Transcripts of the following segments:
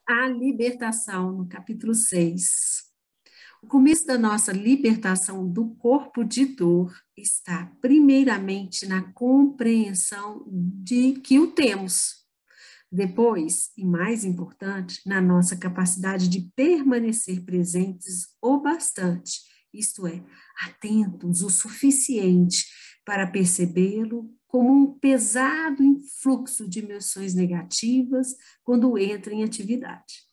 A libertação, no capítulo 6. O começo da nossa libertação do corpo de dor está, primeiramente, na compreensão de que o temos. Depois, e mais importante, na nossa capacidade de permanecer presentes o bastante, isto é, atentos o suficiente para percebê-lo como um pesado influxo de emoções negativas quando entra em atividade.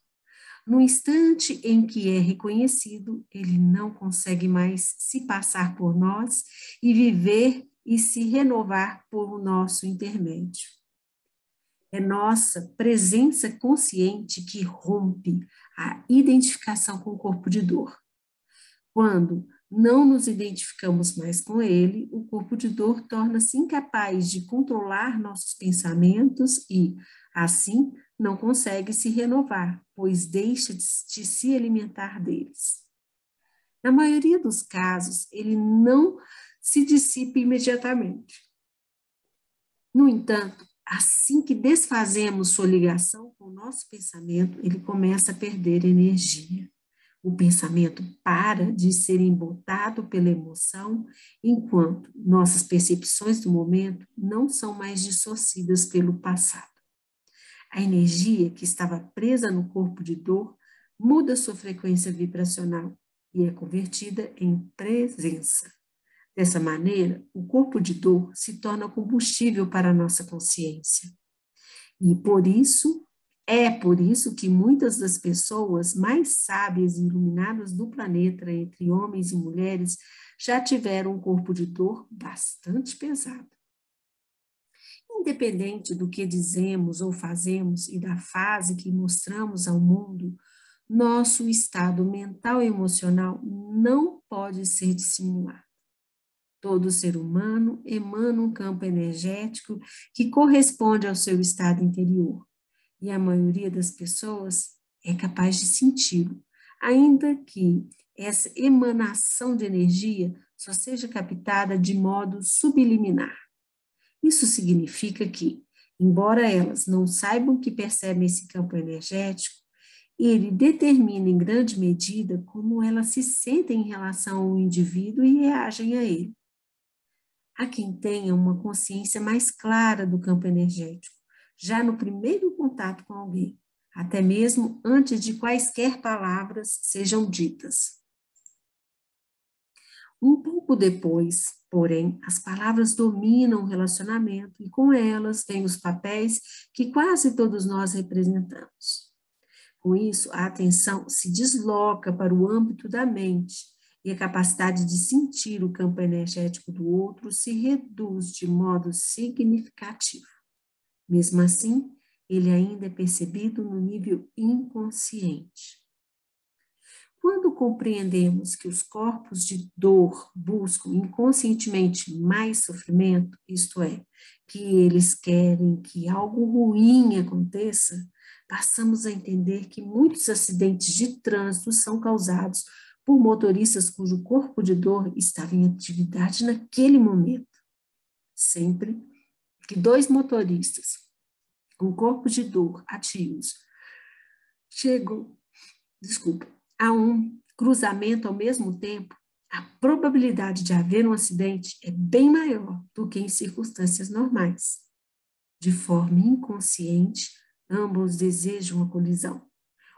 No instante em que é reconhecido, ele não consegue mais se passar por nós e viver e se renovar por o nosso intermédio. É nossa presença consciente que rompe a identificação com o corpo de dor. Quando não nos identificamos mais com ele, o corpo de dor torna-se incapaz de controlar nossos pensamentos e, assim, não consegue se renovar, pois deixa de se alimentar deles. Na maioria dos casos, ele não se dissipa imediatamente. No entanto, assim que desfazemos sua ligação com o nosso pensamento, ele começa a perder energia. O pensamento para de ser embotado pela emoção, enquanto nossas percepções do momento não são mais dissocidas pelo passado. A energia que estava presa no corpo de dor muda sua frequência vibracional e é convertida em presença. Dessa maneira, o corpo de dor se torna combustível para a nossa consciência. E por isso que muitas das pessoas mais sábias e iluminadas do planeta, entre homens e mulheres, já tiveram um corpo de dor bastante pesado. Independente do que dizemos ou fazemos e da fase que mostramos ao mundo, nosso estado mental e emocional não pode ser dissimulado. Todo ser humano emana um campo energético que corresponde ao seu estado interior, e a maioria das pessoas é capaz de senti-lo, ainda que essa emanação de energia só seja captada de modo subliminar. Isso significa que, embora elas não saibam que percebem esse campo energético, ele determina em grande medida como elas se sentem em relação ao indivíduo e reagem a ele. Há quem tenha uma consciência mais clara do campo energético, já no primeiro contato com alguém, até mesmo antes de quaisquer palavras sejam ditas. Um pouco depois, porém, as palavras dominam o relacionamento e com elas vêm os papéis que quase todos nós representamos. Com isso, a atenção se desloca para o âmbito da mente e a capacidade de sentir o campo energético do outro se reduz de modo significativo. Mesmo assim, ele ainda é percebido no nível inconsciente. Quando compreendemos que os corpos de dor buscam inconscientemente mais sofrimento, isto é, que eles querem que algo ruim aconteça, passamos a entender que muitos acidentes de trânsito são causados por motoristas cujo corpo de dor estava em atividade naquele momento. Sempre que dois motoristas com corpo de dor ativos chegam, a um cruzamento ao mesmo tempo, a probabilidade de haver um acidente é bem maior do que em circunstâncias normais. De forma inconsciente, ambos desejam a colisão.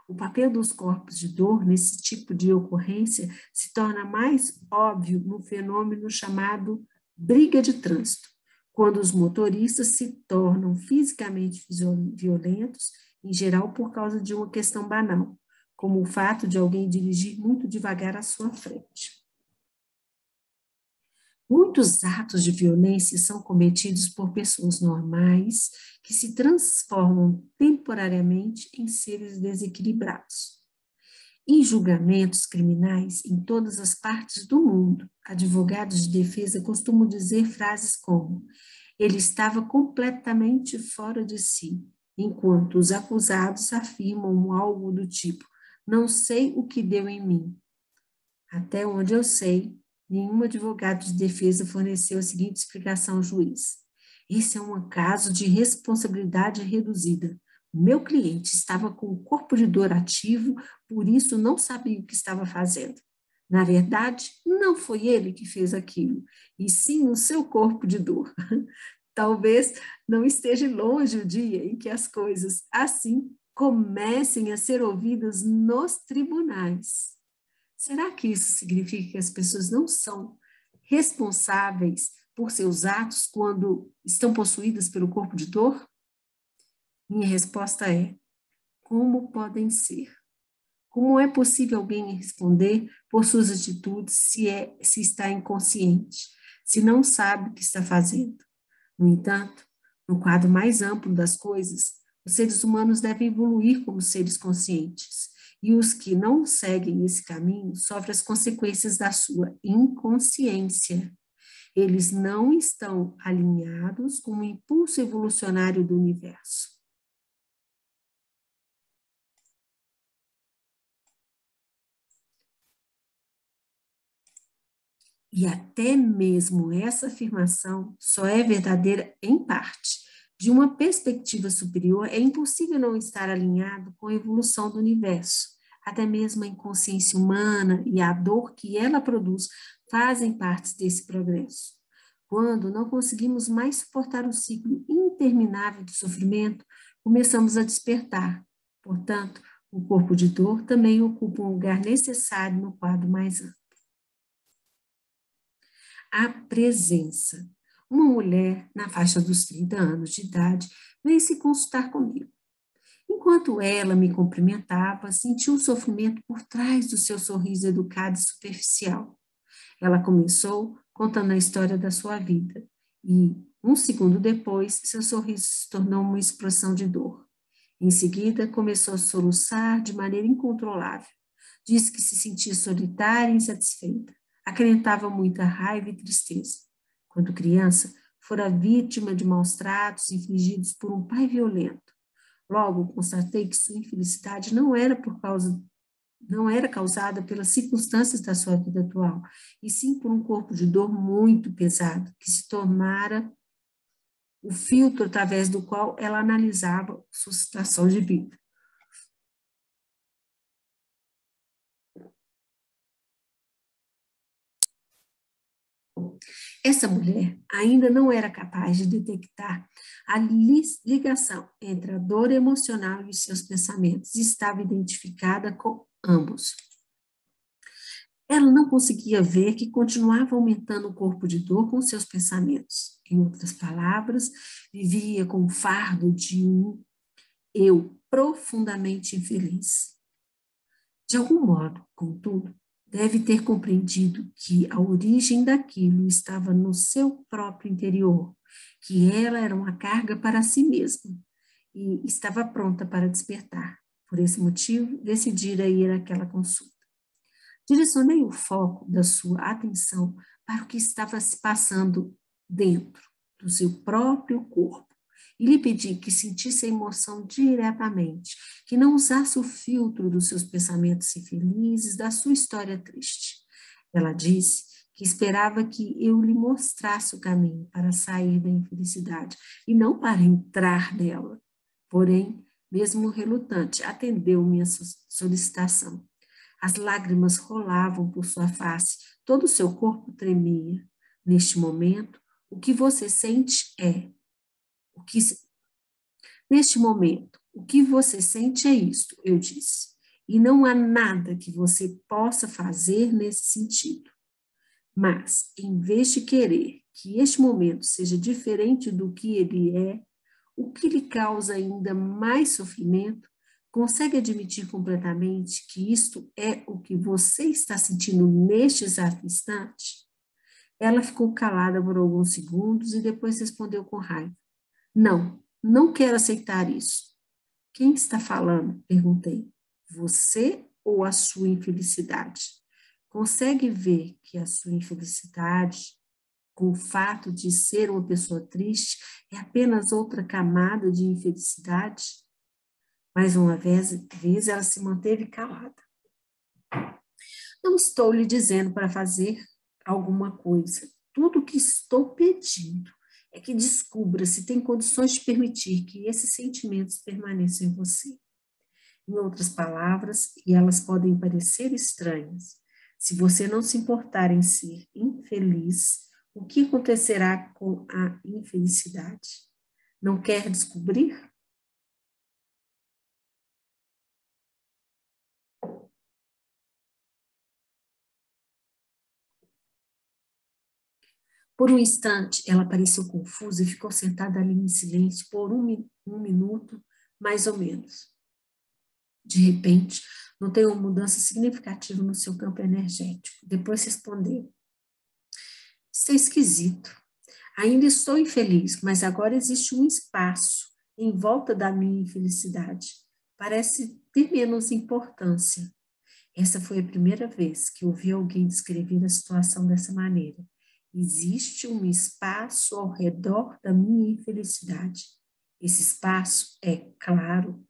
O papel dos corpos de dor nesse tipo de ocorrência se torna mais óbvio no fenômeno chamado briga de trânsito, quando os motoristas se tornam fisicamente violentos, em geral por causa de uma questão banal, como o fato de alguém dirigir muito devagar à sua frente. Muitos atos de violência são cometidos por pessoas normais que se transformam temporariamente em seres desequilibrados. Em julgamentos criminais em todas as partes do mundo, advogados de defesa costumam dizer frases como: ele estava completamente fora de si, enquanto os acusados afirmam algo do tipo: não sei o que deu em mim. Até onde eu sei, nenhum advogado de defesa forneceu a seguinte explicação ao juiz: esse é um caso de responsabilidade reduzida, Meu cliente estava com o corpo de dor ativo, por isso não sabia o que estava fazendo. Na verdade, não foi ele que fez aquilo, e sim o seu corpo de dor. Talvez não esteja longe o dia em que as coisas assim comecem a ser ouvidas nos tribunais. Será que isso significa que as pessoas não são responsáveis por seus atos quando estão possuídas pelo corpo de dor? Minha resposta é: como podem ser? Como é possível alguém responder por suas atitudes se está inconsciente, se não sabe o que está fazendo? No entanto, no quadro mais amplo das coisas, os seres humanos devem evoluir como seres conscientes, e os que não seguem esse caminho sofrem as consequências da sua inconsciência. Eles não estão alinhados com o impulso evolucionário do universo. E até mesmo essa afirmação só é verdadeira em parte. De uma perspectiva superior, é impossível não estar alinhado com a evolução do universo. Até mesmo a inconsciência humana e a dor que ela produz fazem parte desse progresso. Quando não conseguimos mais suportar o ciclo interminável de sofrimento, começamos a despertar. Portanto, o corpo de dor também ocupa um lugar necessário no quadro mais amplo. A presença. Uma mulher na faixa dos 30 anos de idade veio se consultar comigo. Enquanto ela me cumprimentava, senti um sofrimento por trás do seu sorriso educado e superficial. Ela começou contando a história da sua vida e, um segundo depois, seu sorriso se tornou uma expressão de dor. Em seguida, começou a soluçar de maneira incontrolável. Disse que se sentia solitária e insatisfeita. Acreditava muita raiva e tristeza. Quando criança, fora vítima de maus tratos infligidos por um pai violento. Logo, constatei que sua infelicidade não era causada pelas circunstâncias da sua vida atual, e sim por um corpo de dor muito pesado, que se tornara o filtro através do qual ela analisava sua situação de vida. Essa mulher ainda não era capaz de detectar a ligação entre a dor emocional e os seus pensamentos, e estava identificada com ambos. Ela não conseguia ver que continuava aumentando o corpo de dor com seus pensamentos. Em outras palavras, vivia com o fardo de um eu profundamente infeliz. De algum modo, contudo, deve ter compreendido que a origem daquilo estava no seu próprio interior, que ela era uma carga para si mesma e estava pronta para despertar. Por esse motivo, decidira ir àquela consulta. Direcionei o foco da sua atenção para o que estava se passando dentro do seu próprio corpo e lhe pedi que sentisse a emoção diretamente, que não usasse o filtro dos seus pensamentos infelizes, da sua história triste. Ela disse que esperava que eu lhe mostrasse o caminho para sair da infelicidade e não para entrar nela. Porém, mesmo relutante, atendeu minha solicitação. As lágrimas rolavam por sua face, todo o seu corpo tremia. Neste momento, o que você sente é o que neste momento, o que você sente é isto, eu disse. E não há nada que você possa fazer nesse sentido. Mas, em vez de querer que este momento seja diferente do que ele é, o que lhe causa ainda mais sofrimento, consegue admitir completamente que isto é o que você está sentindo neste exato instante? Ela ficou calada por alguns segundos e depois respondeu com raiva. Não, não quero aceitar isso. Quem está falando? Perguntei. Você ou a sua infelicidade? Consegue ver que a sua infelicidade, com o fato de ser uma pessoa triste, é apenas outra camada de infelicidade? Mais uma vez ela se manteve calada. Não estou lhe dizendo para fazer alguma coisa. Tudo o que estou pedindo é que descubra se tem condições de permitir que esses sentimentos permaneçam em você. Em outras palavras, e elas podem parecer estranhas, se você não se importar em ser infeliz, o que acontecerá com a infelicidade? Não quer descobrir? Por um instante, ela pareceu confusa e ficou sentada ali em silêncio por um minuto, mais ou menos. De repente, notei uma mudança significativa no seu campo energético. Depois respondeu: Isso é esquisito. Ainda estou infeliz, mas agora existe um espaço em volta da minha infelicidade. Parece ter menos importância. Essa foi a primeira vez que ouvi alguém descrever a situação dessa maneira. Existe um espaço ao redor da minha infelicidade. Esse espaço, é claro,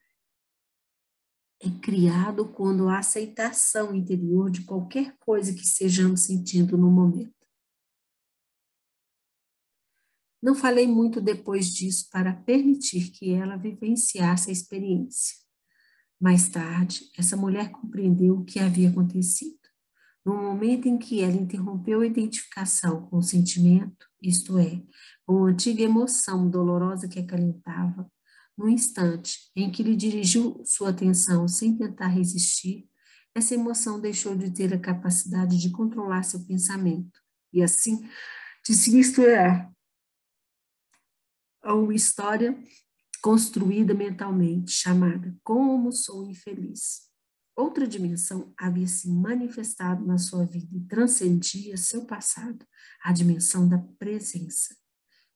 é criado quando há aceitação interior de qualquer coisa que estejamos sentindo no momento. Não falei muito depois disso para permitir que ela vivenciasse a experiência. Mais tarde, essa mulher compreendeu o que havia acontecido. No momento em que ela interrompeu a identificação com o sentimento, isto é, com a antiga emoção dolorosa que acalentava, no instante em que lhe dirigiu sua atenção sem tentar resistir, essa emoção deixou de ter a capacidade de controlar seu pensamento e, assim, de se misturar a uma história construída mentalmente, chamada Como Sou Infeliz. Outra dimensão havia se manifestado na sua vida e transcendia seu passado, a dimensão da presença.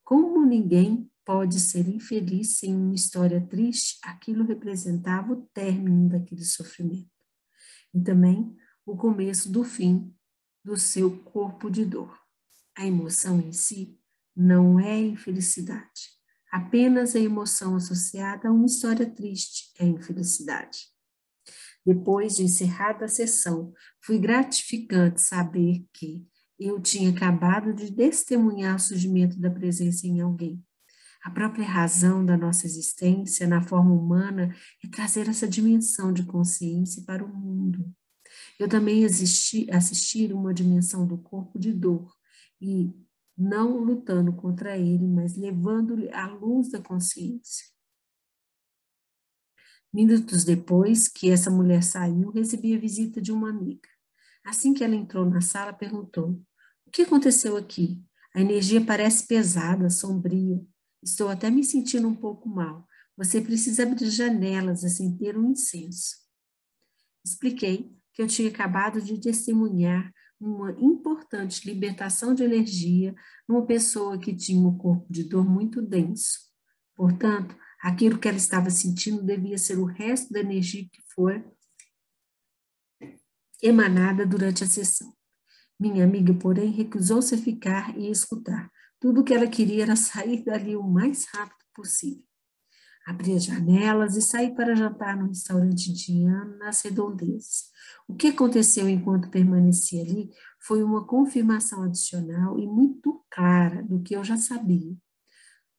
Como ninguém pode ser infeliz sem uma história triste, aquilo representava o término daquele sofrimento. E também o começo do fim do seu corpo de dor. A emoção em si não é infelicidade. Apenas a emoção associada a uma história triste é infelicidade. Depois de encerrada a sessão, foi gratificante saber que eu tinha acabado de testemunhar o surgimento da presença em alguém. A própria razão da nossa existência na forma humana é trazer essa dimensão de consciência para o mundo. Eu também assisti uma dimensão do corpo de dor e não lutando contra ele, mas levando-lhe a luz da consciência. Minutos depois que essa mulher saiu, recebi a visita de uma amiga. Assim que ela entrou na sala, perguntou: O que aconteceu aqui? A energia parece pesada, sombria. Estou até me sentindo um pouco mal. Você precisa abrir janelas, acender um incenso. Expliquei que eu tinha acabado de testemunhar uma importante libertação de energia numa pessoa que tinha um corpo de dor muito denso. Portanto, aquilo que ela estava sentindo devia ser o resto da energia que foi emanada durante a sessão. Minha amiga, porém, recusou-se a ficar e escutar. Tudo o que ela queria era sair dali o mais rápido possível. Abri as janelas e saí para jantar num restaurante indiano nas redondezas. O que aconteceu enquanto permaneci ali foi uma confirmação adicional e muito clara do que eu já sabia.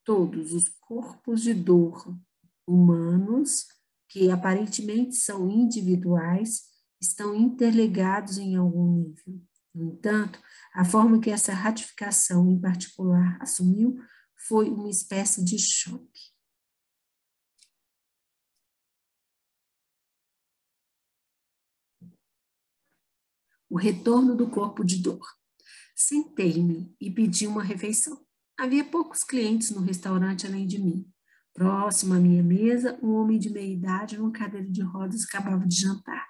Todos os corpos de dor humanos, que aparentemente são individuais, estão interligados em algum nível. No entanto, a forma que essa ratificação em particular assumiu foi uma espécie de choque. O retorno do corpo de dor. Sentei-me e pedi uma refeição. Havia poucos clientes no restaurante além de mim. Próximo à minha mesa, um homem de meia idade, numa cadeira de rodas, acabava de jantar.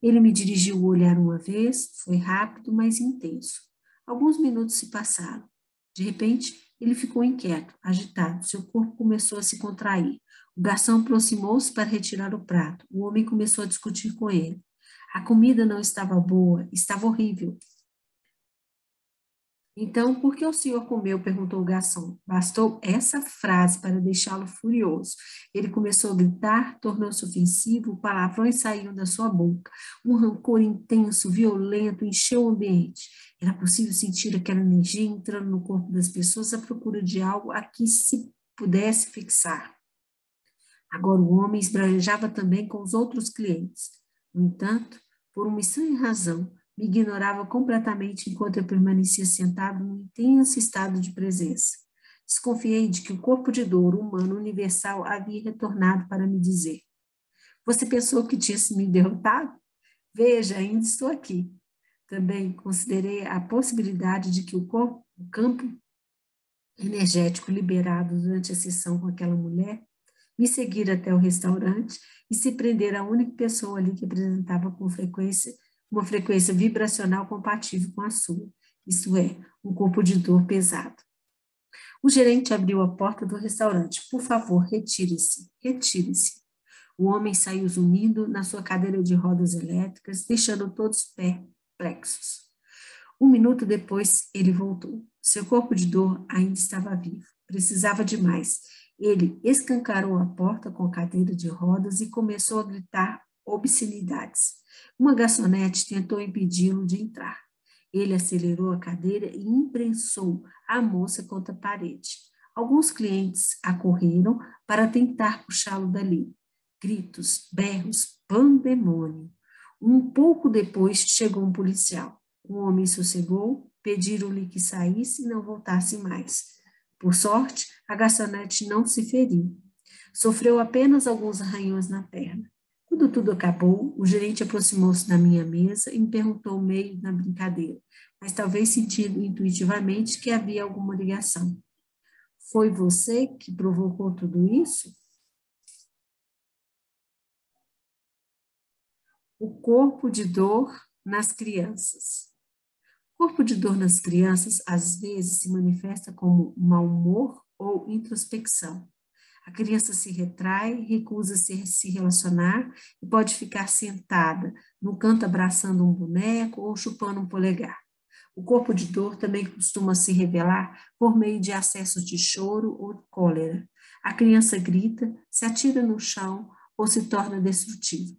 Ele me dirigiu o olhar uma vez, foi rápido, mas intenso. Alguns minutos se passaram. De repente, ele ficou inquieto, agitado. Seu corpo começou a se contrair. O garçom aproximou-se para retirar o prato. O homem começou a discutir com ele. A comida não estava boa, estava horrível. Então, por que o senhor comeu? Perguntou o garçom. Bastou essa frase para deixá-lo furioso. Ele começou a gritar, tornou-se ofensivo, palavrões saíam da sua boca. Um rancor intenso, violento, encheu o ambiente. Era possível sentir aquela energia entrando no corpo das pessoas à procura de algo a que se pudesse fixar. Agora o homem esbravejava também com os outros clientes. No entanto, por uma estranha razão, me ignorava completamente enquanto eu permanecia sentado num intenso estado de presença. Desconfiei de que o corpo de dor humano universal havia retornado para me dizer: Você pensou que tinha me derrotado? Veja, ainda estou aqui. Também considerei a possibilidade de que o campo energético liberado durante a sessão com aquela mulher me seguir até o restaurante e se prender à única pessoa ali que apresentava com frequência uma frequência vibracional compatível com a sua, isto é, um corpo de dor pesado. O gerente abriu a porta do restaurante. Por favor, retire-se, retire-se. O homem saiu zunindo na sua cadeira de rodas elétricas, deixando todos perplexos. Um minuto depois, ele voltou. Seu corpo de dor ainda estava vivo. Precisava de mais. Ele escancarou a porta com a cadeira de rodas e começou a gritar obscenidades. Uma garçonete tentou impedi-lo de entrar. Ele acelerou a cadeira e imprensou a moça contra a parede. Alguns clientes acorreram para tentar puxá-lo dali. Gritos, berros, pandemônio. Um pouco depois chegou um policial. O homem sossegou, pediram-lhe que saísse e não voltasse mais. Por sorte, a garçonete não se feriu. Sofreu apenas alguns arranhões na perna. Quando tudo acabou, o gerente aproximou-se da minha mesa e me perguntou meio na brincadeira, mas talvez sentindo intuitivamente que havia alguma ligação. Foi você que provocou tudo isso? O corpo de dor nas crianças. O corpo de dor nas crianças às vezes se manifesta como mau humor ou introspecção. A criança se retrai, recusa-se a se relacionar e pode ficar sentada no canto abraçando um boneco ou chupando um polegar. O corpo de dor também costuma se revelar por meio de acessos de choro ou cólera. A criança grita, se atira no chão ou se torna destrutiva.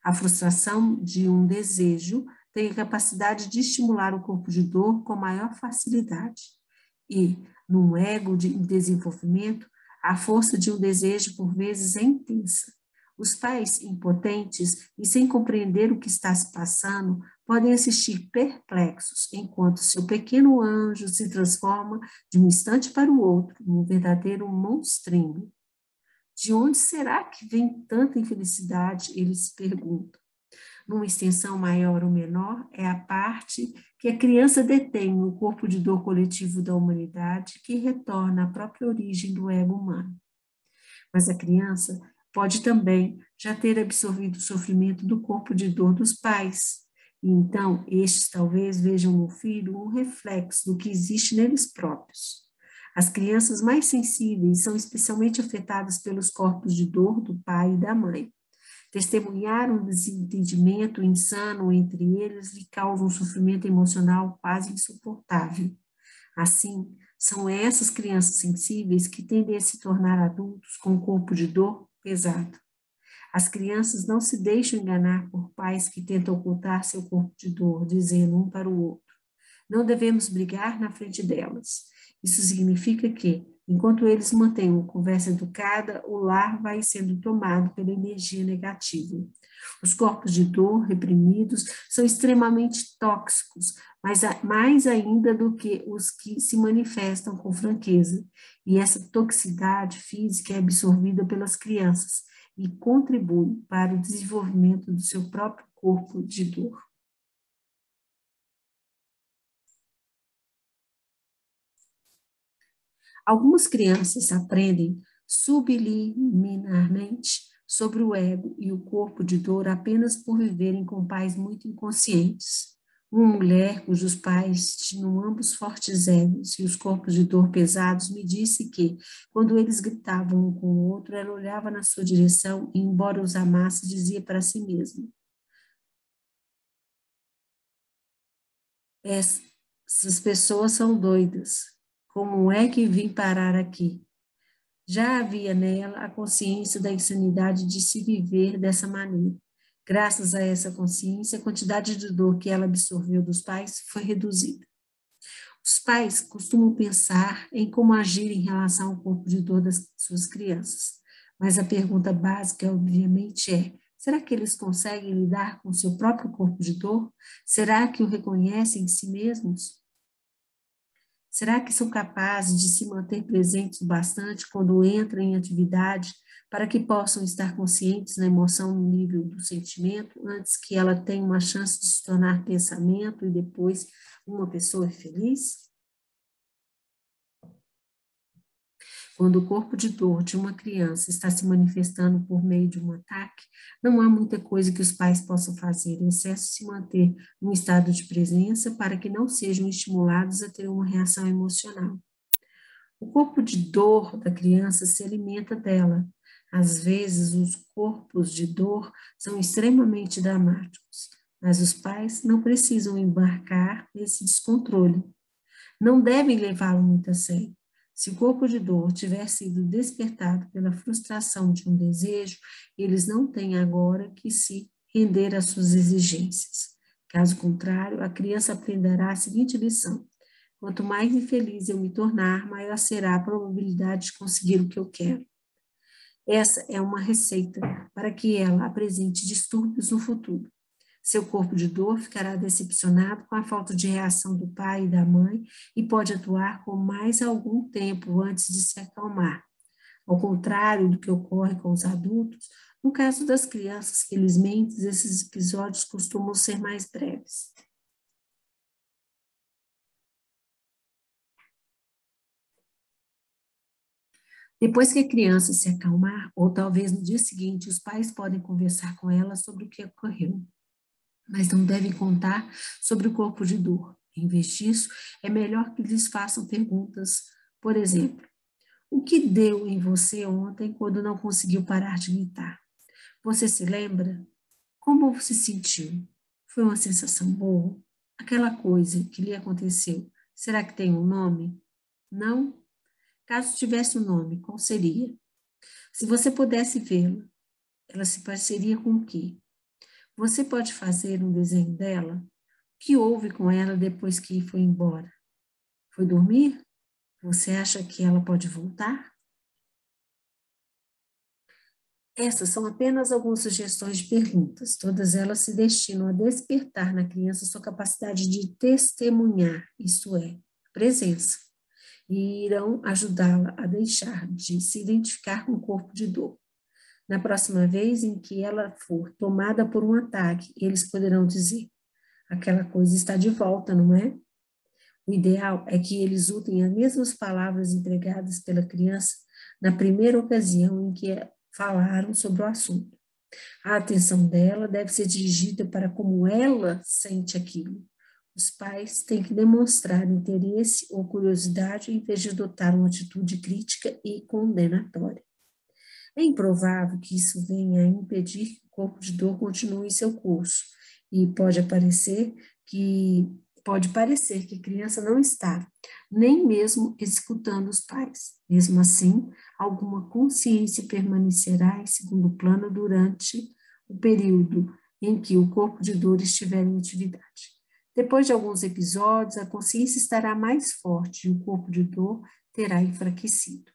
A frustração de um desejo tem a capacidade de estimular o corpo de dor com maior facilidade. E, num ego de desenvolvimento, a força de um desejo por vezes é intensa. Os pais impotentes e sem compreender o que está se passando podem assistir perplexos enquanto seu pequeno anjo se transforma de um instante para o outro num verdadeiro monstrinho. De onde será que vem tanta infelicidade? Eles perguntam. Numa extensão maior ou menor, é a parte que a criança detém no corpo de dor coletivo da humanidade que retorna à própria origem do ego humano. Mas a criança pode também já ter absorvido o sofrimento do corpo de dor dos pais. E então, estes talvez vejam no filho um reflexo do que existe neles próprios. As crianças mais sensíveis são especialmente afetadas pelos corpos de dor do pai e da mãe. Testemunhar um desentendimento insano entre eles lhe causa um sofrimento emocional quase insuportável. Assim, são essas crianças sensíveis que tendem a se tornar adultos com um corpo de dor pesado. As crianças não se deixam enganar por pais que tentam ocultar seu corpo de dor, dizendo um para o outro: não devemos brigar na frente delas. Isso significa que, enquanto eles mantêm uma conversa educada, o lar vai sendo tomado pela energia negativa. Os corpos de dor reprimidos são extremamente tóxicos, mas mais ainda do que os que se manifestam com franqueza. E essa toxicidade física é absorvida pelas crianças e contribui para o desenvolvimento do seu próprio corpo de dor. Algumas crianças aprendem subliminarmente sobre o ego e o corpo de dor apenas por viverem com pais muito inconscientes. Uma mulher cujos pais tinham ambos fortes egos e os corpos de dor pesados me disse que, quando eles gritavam um com o outro, ela olhava na sua direção e, embora os amasse, dizia para si mesma: Essas pessoas são doidas. Como é que vim parar aqui? Já havia nela a consciência da insanidade de se viver dessa maneira. Graças a essa consciência, a quantidade de dor que ela absorveu dos pais foi reduzida. Os pais costumam pensar em como agir em relação ao corpo de dor das suas crianças, mas a pergunta básica, obviamente, é: será que eles conseguem lidar com o seu próprio corpo de dor? Será que o reconhecem em si mesmos? Será que são capazes de se manter presentes o bastante quando entram em atividade para que possam estar conscientes na emoção no nível do sentimento antes que ela tenha uma chance de se tornar pensamento e depois uma pessoa feliz? Quando o corpo de dor de uma criança está se manifestando por meio de um ataque, não há muita coisa que os pais possam fazer, exceto se manter num estado de presença para que não sejam estimulados a ter uma reação emocional. O corpo de dor da criança se alimenta dela. Às vezes, os corpos de dor são extremamente dramáticos, mas os pais não precisam embarcar nesse descontrole. Não devem levá-lo muito a sério. Se o corpo de dor tiver sido despertado pela frustração de um desejo, eles não têm agora que se render às suas exigências. Caso contrário, a criança aprenderá a seguinte lição: quanto mais infeliz eu me tornar, maior será a probabilidade de conseguir o que eu quero. Essa é uma receita para que ela apresente distúrbios no futuro. Seu corpo de dor ficará decepcionado com a falta de reação do pai e da mãe e pode atuar por mais algum tempo antes de se acalmar. Ao contrário do que ocorre com os adultos, no caso das crianças, felizmente, esses episódios costumam ser mais breves. Depois que a criança se acalmar, ou talvez no dia seguinte, os pais podem conversar com ela sobre o que ocorreu, mas não devem contar sobre o corpo de dor. Em vez disso, é melhor que lhes façam perguntas, por exemplo: o que deu em você ontem quando não conseguiu parar de gritar? Você se lembra? Como você se sentiu? Foi uma sensação boa? Aquela coisa que lhe aconteceu, será que tem um nome? Não? Caso tivesse um nome, qual seria? Se você pudesse vê-la, ela se pareceria com o quê? Você pode fazer um desenho dela? O que houve com ela depois que foi embora? Foi dormir? Você acha que ela pode voltar? Essas são apenas algumas sugestões de perguntas. Todas elas se destinam a despertar na criança sua capacidade de testemunhar, isto é, presença, e irão ajudá-la a deixar de se identificar com o corpo de dor. Na próxima vez em que ela for tomada por um ataque, eles poderão dizer: aquela coisa está de volta, não é? O ideal é que eles usem as mesmas palavras empregadas pela criança na primeira ocasião em que falaram sobre o assunto. A atenção dela deve ser dirigida para como ela sente aquilo. Os pais têm que demonstrar interesse ou curiosidade em vez de adotar uma atitude crítica e condenatória. É improvável que isso venha a impedir que o corpo de dor continue seu curso, e pode parecer que a criança não está nem mesmo escutando os pais. Mesmo assim, alguma consciência permanecerá em segundo plano durante o período em que o corpo de dor estiver em atividade. Depois de alguns episódios, a consciência estará mais forte e o corpo de dor terá enfraquecido.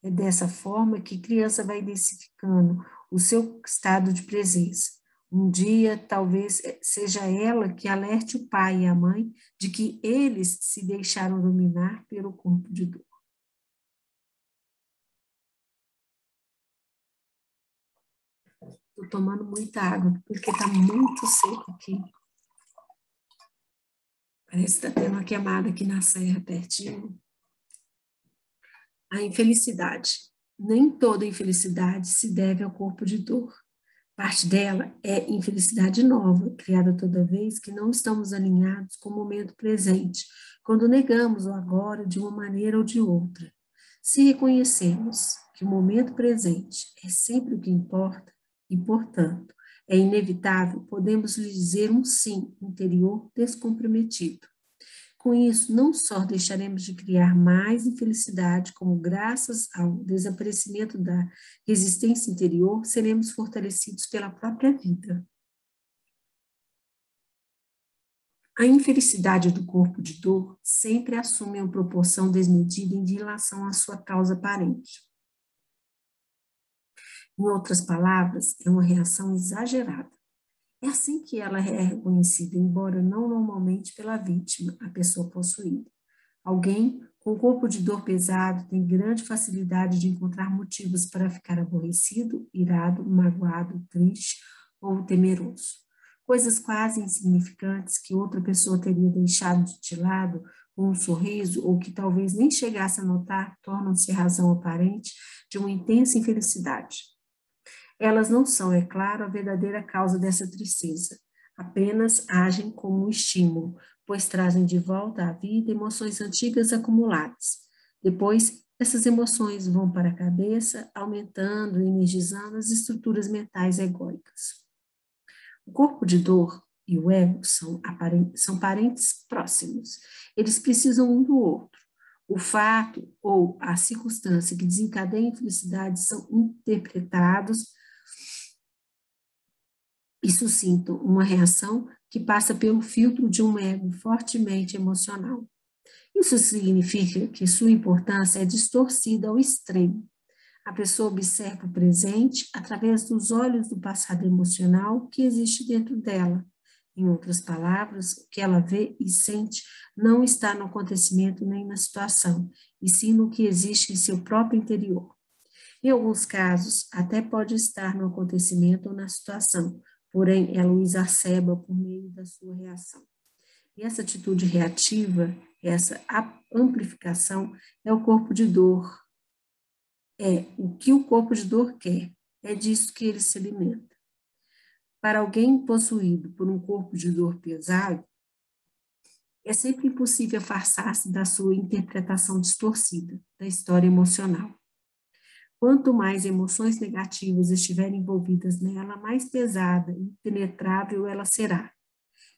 É dessa forma que a criança vai identificando o seu estado de presença. Um dia, talvez seja ela que alerte o pai e a mãe de que eles se deixaram dominar pelo corpo de dor. Estou tomando muita água, porque está muito seco aqui. Parece que está tendo uma queimada aqui na serra, pertinho. A infelicidade. Nem toda infelicidade se deve ao corpo de dor. Parte dela é infelicidade nova, criada toda vez que não estamos alinhados com o momento presente, quando negamos o agora de uma maneira ou de outra. Se reconhecemos que o momento presente é sempre o que importa e, portanto, é inevitável, podemos lhe dizer um sim interior descomprometido. Com isso, não só deixaremos de criar mais infelicidade, como graças ao desaparecimento da resistência interior, seremos fortalecidos pela própria vida. A infelicidade do corpo de dor sempre assume uma proporção desmedida em relação à sua causa aparente. Em outras palavras, é uma reação exagerada. É assim que ela é reconhecida, embora não normalmente pela vítima, a pessoa possuída. Alguém com corpo de dor pesado tem grande facilidade de encontrar motivos para ficar aborrecido, irado, magoado, triste ou temeroso. Coisas quase insignificantes que outra pessoa teria deixado de lado com um sorriso ou que talvez nem chegasse a notar tornam-se razão aparente de uma intensa infelicidade. Elas não são, é claro, a verdadeira causa dessa tristeza, apenas agem como um estímulo, pois trazem de volta à vida emoções antigas acumuladas. Depois, essas emoções vão para a cabeça, aumentando e energizando as estruturas mentais egóicas. O corpo de dor e o ego são parentes próximos. Eles precisam um do outro. O fato ou a circunstância que desencadeia a infelicidade são interpretados e suscitam uma reação que passa pelo filtro de um ego fortemente emocional. Isso significa que sua importância é distorcida ao extremo. A pessoa observa o presente através dos olhos do passado emocional que existe dentro dela. Em outras palavras, o que ela vê e sente não está no acontecimento nem na situação, e sim no que existe em seu próprio interior. Em alguns casos, até pode estar no acontecimento ou na situação, porém ela o exacerba por meio da sua reação. E essa atitude reativa, essa amplificação, é o corpo de dor. É o que o corpo de dor quer, é disso que ele se alimenta. Para alguém possuído por um corpo de dor pesado, é sempre impossível afastar-se da sua interpretação distorcida da história emocional. Quanto mais emoções negativas estiverem envolvidas nela, mais pesada e impenetrável ela será.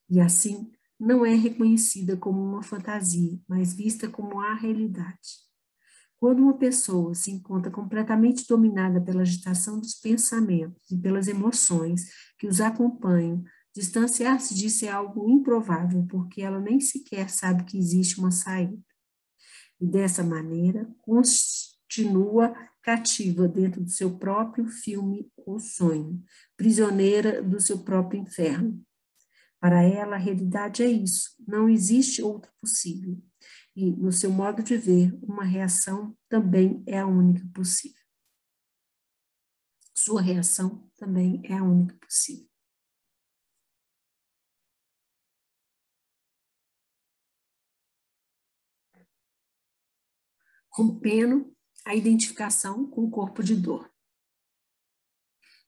E assim, não é reconhecida como uma fantasia, mas vista como a realidade. Quando uma pessoa se encontra completamente dominada pela agitação dos pensamentos e pelas emoções que os acompanham, distanciar-se disso é algo improvável, porque ela nem sequer sabe que existe uma saída. E dessa maneira, continua cativa dentro do seu próprio filme ou sonho, prisioneira do seu próprio inferno. Para ela, a realidade é isso, não existe outra possível. E, no seu modo de ver, uma reação também é a única possível. Sua reação também é a única possível. Rompendo a identificação com o corpo de dor.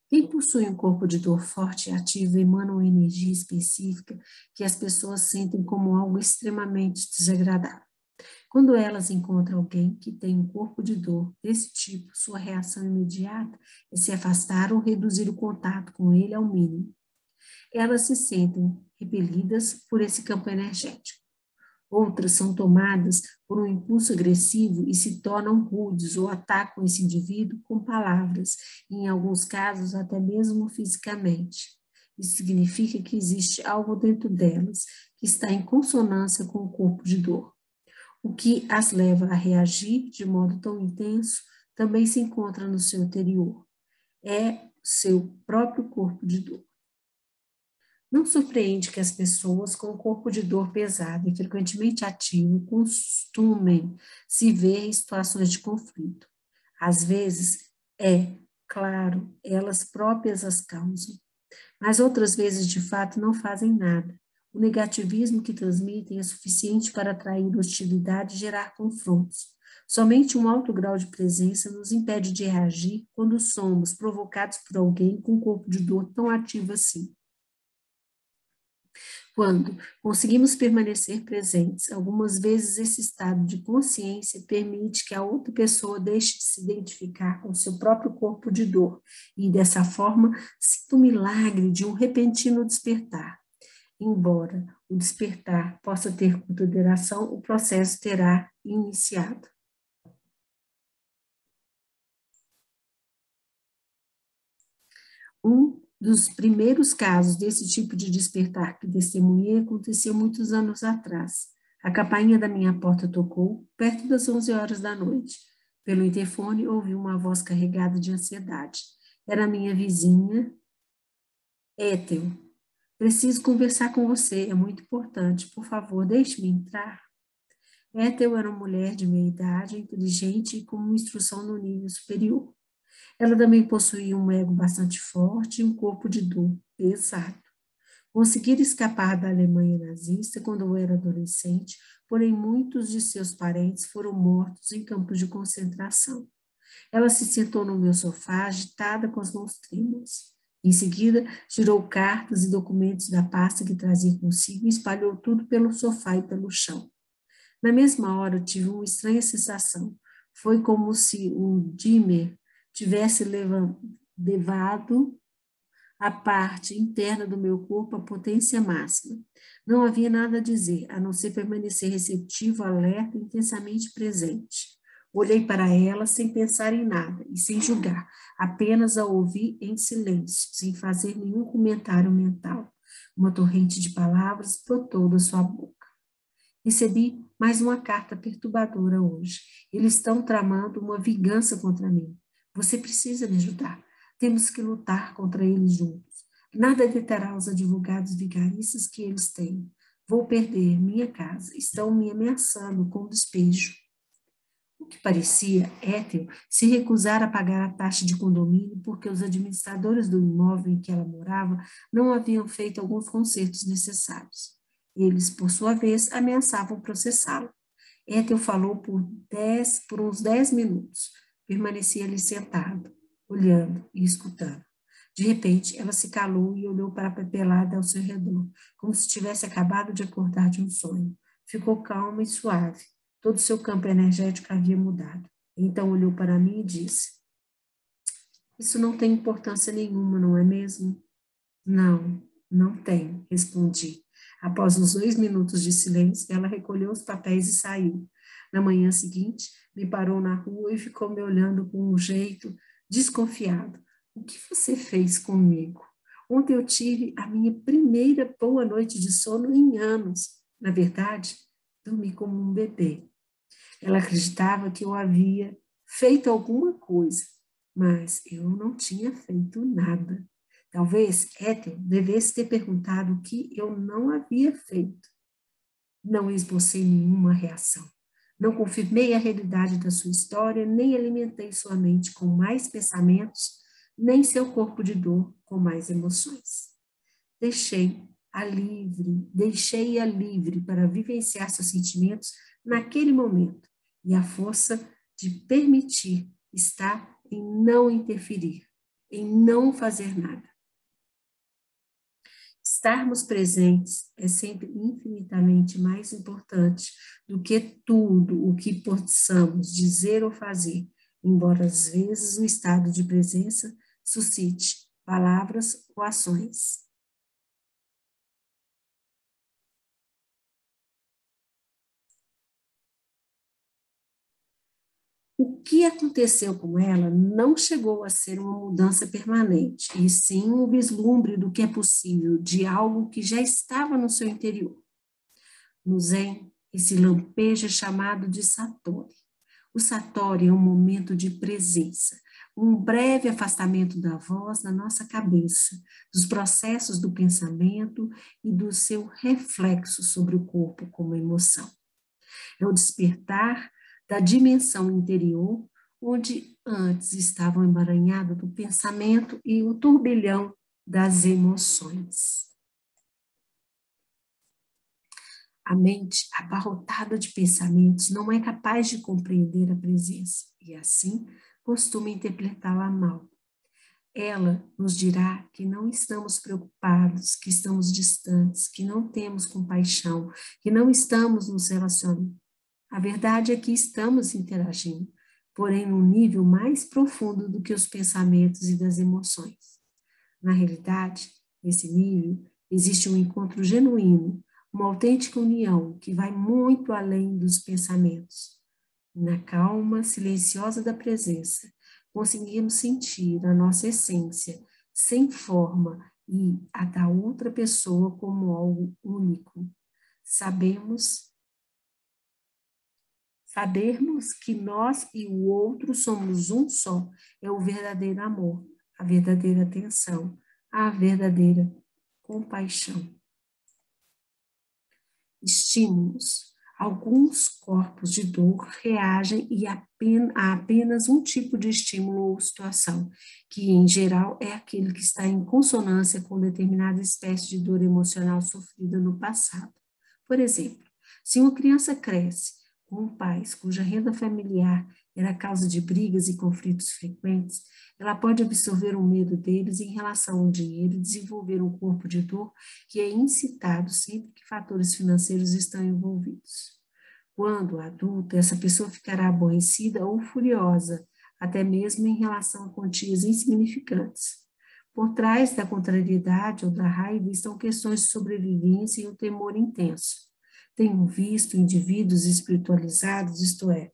Quem possui um corpo de dor forte e ativo emana uma energia específica que as pessoas sentem como algo extremamente desagradável. Quando elas encontram alguém que tem um corpo de dor desse tipo, sua reação imediata é se afastar ou reduzir o contato com ele ao mínimo. Elas se sentem repelidas por esse campo energético. Outras são tomadas por um impulso agressivo e se tornam rudes ou atacam esse indivíduo com palavras, e em alguns casos até mesmo fisicamente. Isso significa que existe algo dentro delas que está em consonância com o corpo de dor. O que as leva a reagir de modo tão intenso também se encontra no seu interior. É seu próprio corpo de dor. Não surpreende que as pessoas com o corpo de dor pesado e frequentemente ativo costumem se ver em situações de conflito. Às vezes, claro, elas próprias as causam, mas outras vezes, de fato, não fazem nada. O negativismo que transmitem é suficiente para atrair hostilidade e gerar confrontos. Somente um alto grau de presença nos impede de reagir quando somos provocados por alguém com um corpo de dor tão ativo assim. Quando conseguimos permanecer presentes, algumas vezes esse estado de consciência permite que a outra pessoa deixe de se identificar com o seu próprio corpo de dor e, dessa forma, sinta o milagre de um repentino despertar. Embora o despertar possa ter curta duração, o processo terá iniciado. Um dos primeiros casos desse tipo de despertar que testemunhei aconteceu muitos anos atrás. A campainha da minha porta tocou perto das 11 horas da noite. Pelo interfone, ouvi uma voz carregada de ansiedade. Era a minha vizinha, Ethel. Preciso conversar com você, é muito importante. Por favor, deixe-me entrar. Ethel era uma mulher de meia idade, inteligente e com uma instrução no nível superior. Ela também possuía um ego bastante forte e um corpo de dor pesado. Conseguira escapar da Alemanha nazista quando eu era adolescente, porém muitos de seus parentes foram mortos em campos de concentração. Ela se sentou no meu sofá, agitada com as mãos trêmulas. Em seguida, tirou cartas e documentos da pasta que trazia consigo e espalhou tudo pelo sofá e pelo chão. Na mesma hora, tive uma estranha sensação. Foi como se um dimmer tivesse levado a parte interna do meu corpo à potência máxima. Não havia nada a dizer, a não ser permanecer receptivo, alerta, intensamente presente. Olhei para ela sem pensar em nada e sem julgar, apenas a ouvi em silêncio, sem fazer nenhum comentário mental. Uma torrente de palavras brotou da sua boca. Recebi mais uma carta perturbadora hoje. Eles estão tramando uma vingança contra mim. Você precisa me ajudar. Temos que lutar contra eles juntos. Nada deterá os advogados vigaristas que eles têm. Vou perder minha casa. Estão me ameaçando com despejo. O que parecia, Ethel se recusar a pagar a taxa de condomínio porque os administradores do imóvel em que ela morava não haviam feito alguns consertos necessários. Eles, por sua vez, ameaçavam processá-la. Ethel falou por uns 10 minutos. Permanecia ali sentado, olhando e escutando. De repente, ela se calou e olhou para a papelada ao seu redor, como se tivesse acabado de acordar de um sonho. Ficou calma e suave. Todo o seu campo energético havia mudado. Então olhou para mim e disse: isso não tem importância nenhuma, não é mesmo? Não, não tem, respondi. Após uns 2 minutos de silêncio, ela recolheu os papéis e saiu. Na manhã seguinte, me parou na rua e ficou me olhando com um jeito desconfiado. O que você fez comigo? Ontem eu tive a minha primeira boa noite de sono em anos. Na verdade, dormi como um bebê. Ela acreditava que eu havia feito alguma coisa, mas eu não tinha feito nada. Talvez Ethel devesse ter perguntado o que eu não havia feito. Não esbocei nenhuma reação. Não confirmei a realidade da sua história, nem alimentei sua mente com mais pensamentos, nem seu corpo de dor com mais emoções. Deixei-a livre para vivenciar seus sentimentos naquele momento, e a força de permitir está em não interferir, em não fazer nada. Estarmos presentes é sempre infinitamente mais importante do que tudo o que possamos dizer ou fazer, embora às vezes o estado de presença suscite palavras ou ações. O que aconteceu com ela não chegou a ser uma mudança permanente, e sim um vislumbre do que é possível, de algo que já estava no seu interior. No Zen, esse lampejo é chamado de Satori. O Satori é um momento de presença, um breve afastamento da voz na nossa cabeça, dos processos do pensamento e do seu reflexo sobre o corpo como emoção. É o despertar da dimensão interior, onde antes estavam emaranhados do pensamento e o turbilhão das emoções. A mente, abarrotada de pensamentos, não é capaz de compreender a presença e, assim, costuma interpretá-la mal. Ela nos dirá que não estamos preocupados, que estamos distantes, que não temos compaixão, que não estamos nos relacionando. A verdade é que estamos interagindo, porém num nível mais profundo do que os pensamentos e das emoções. Na realidade, esse nível Existe um encontro genuíno, uma autêntica união que vai muito além dos pensamentos. Na calma silenciosa da presença, conseguimos sentir a nossa essência sem forma e a da outra pessoa como algo único. Sabermos que nós e o outro somos um só é o verdadeiro amor, a verdadeira atenção, a verdadeira compaixão. Estímulos. Alguns corpos de dor reagem a apenas um tipo de estímulo ou situação, que, em geral, é aquele que está em consonância com determinada espécie de dor emocional sofrida no passado. Por exemplo, se uma criança cresce com pais cuja renda familiar era causa de brigas e conflitos frequentes, ela pode absorver o medo deles em relação ao dinheiro e desenvolver um corpo de dor que é incitado sempre que fatores financeiros estão envolvidos. Quando adulta, essa pessoa ficará aborrecida ou furiosa, até mesmo em relação a quantias insignificantes. Por trás da contrariedade ou da raiva estão questões de sobrevivência e um temor intenso. Tenho visto indivíduos espiritualizados, isto é,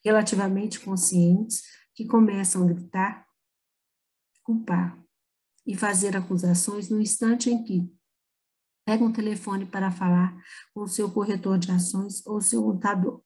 relativamente conscientes, que começam a gritar, culpar e fazer acusações no instante em que pega um telefone para falar com o seu corretor de ações ou seu contador.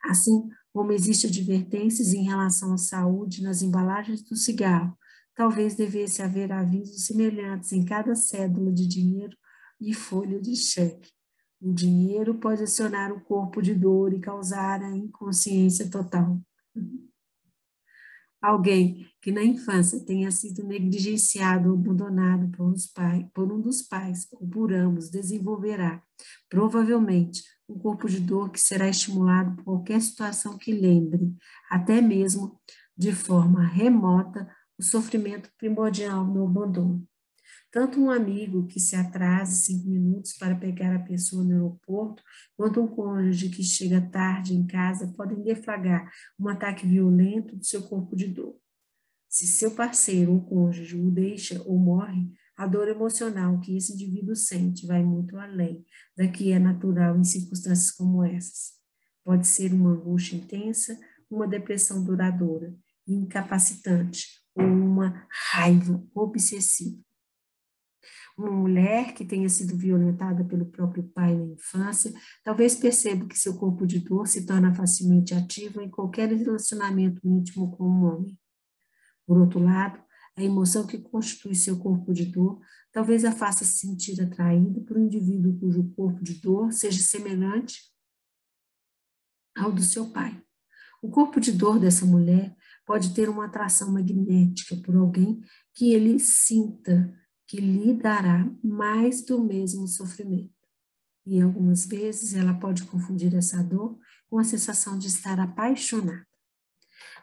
Assim como existem advertências em relação à saúde nas embalagens do cigarro, talvez devesse haver avisos semelhantes em cada cédula de dinheiro e folha de cheque. O dinheiro pode acionar o corpo de dor e causar a inconsciência total. Alguém que na infância tenha sido negligenciado ou abandonado por um dos pais ou por ambos desenvolverá, provavelmente, um corpo de dor que será estimulado por qualquer situação que lembre, até mesmo de forma remota, o sofrimento primordial no abandono. Tanto um amigo que se atrase 5 minutos para pegar a pessoa no aeroporto, quanto um cônjuge que chega tarde em casa podem deflagrar um ataque violento do seu corpo de dor. Se seu parceiro ou cônjuge o deixa ou morre, a dor emocional que esse indivíduo sente vai muito além da que é natural em circunstâncias como essas. Pode ser uma angústia intensa, uma depressão duradoura, incapacitante ou uma raiva obsessiva. Uma mulher que tenha sido violentada pelo próprio pai na infância, talvez perceba que seu corpo de dor se torna facilmente ativo em qualquer relacionamento íntimo com um homem. Por outro lado, a emoção que constitui seu corpo de dor talvez a faça se sentir atraída por um indivíduo cujo corpo de dor seja semelhante ao do seu pai. O corpo de dor dessa mulher pode ter uma atração magnética por alguém que ele sinta que lhe dará mais do mesmo sofrimento. E algumas vezes ela pode confundir essa dor com a sensação de estar apaixonada.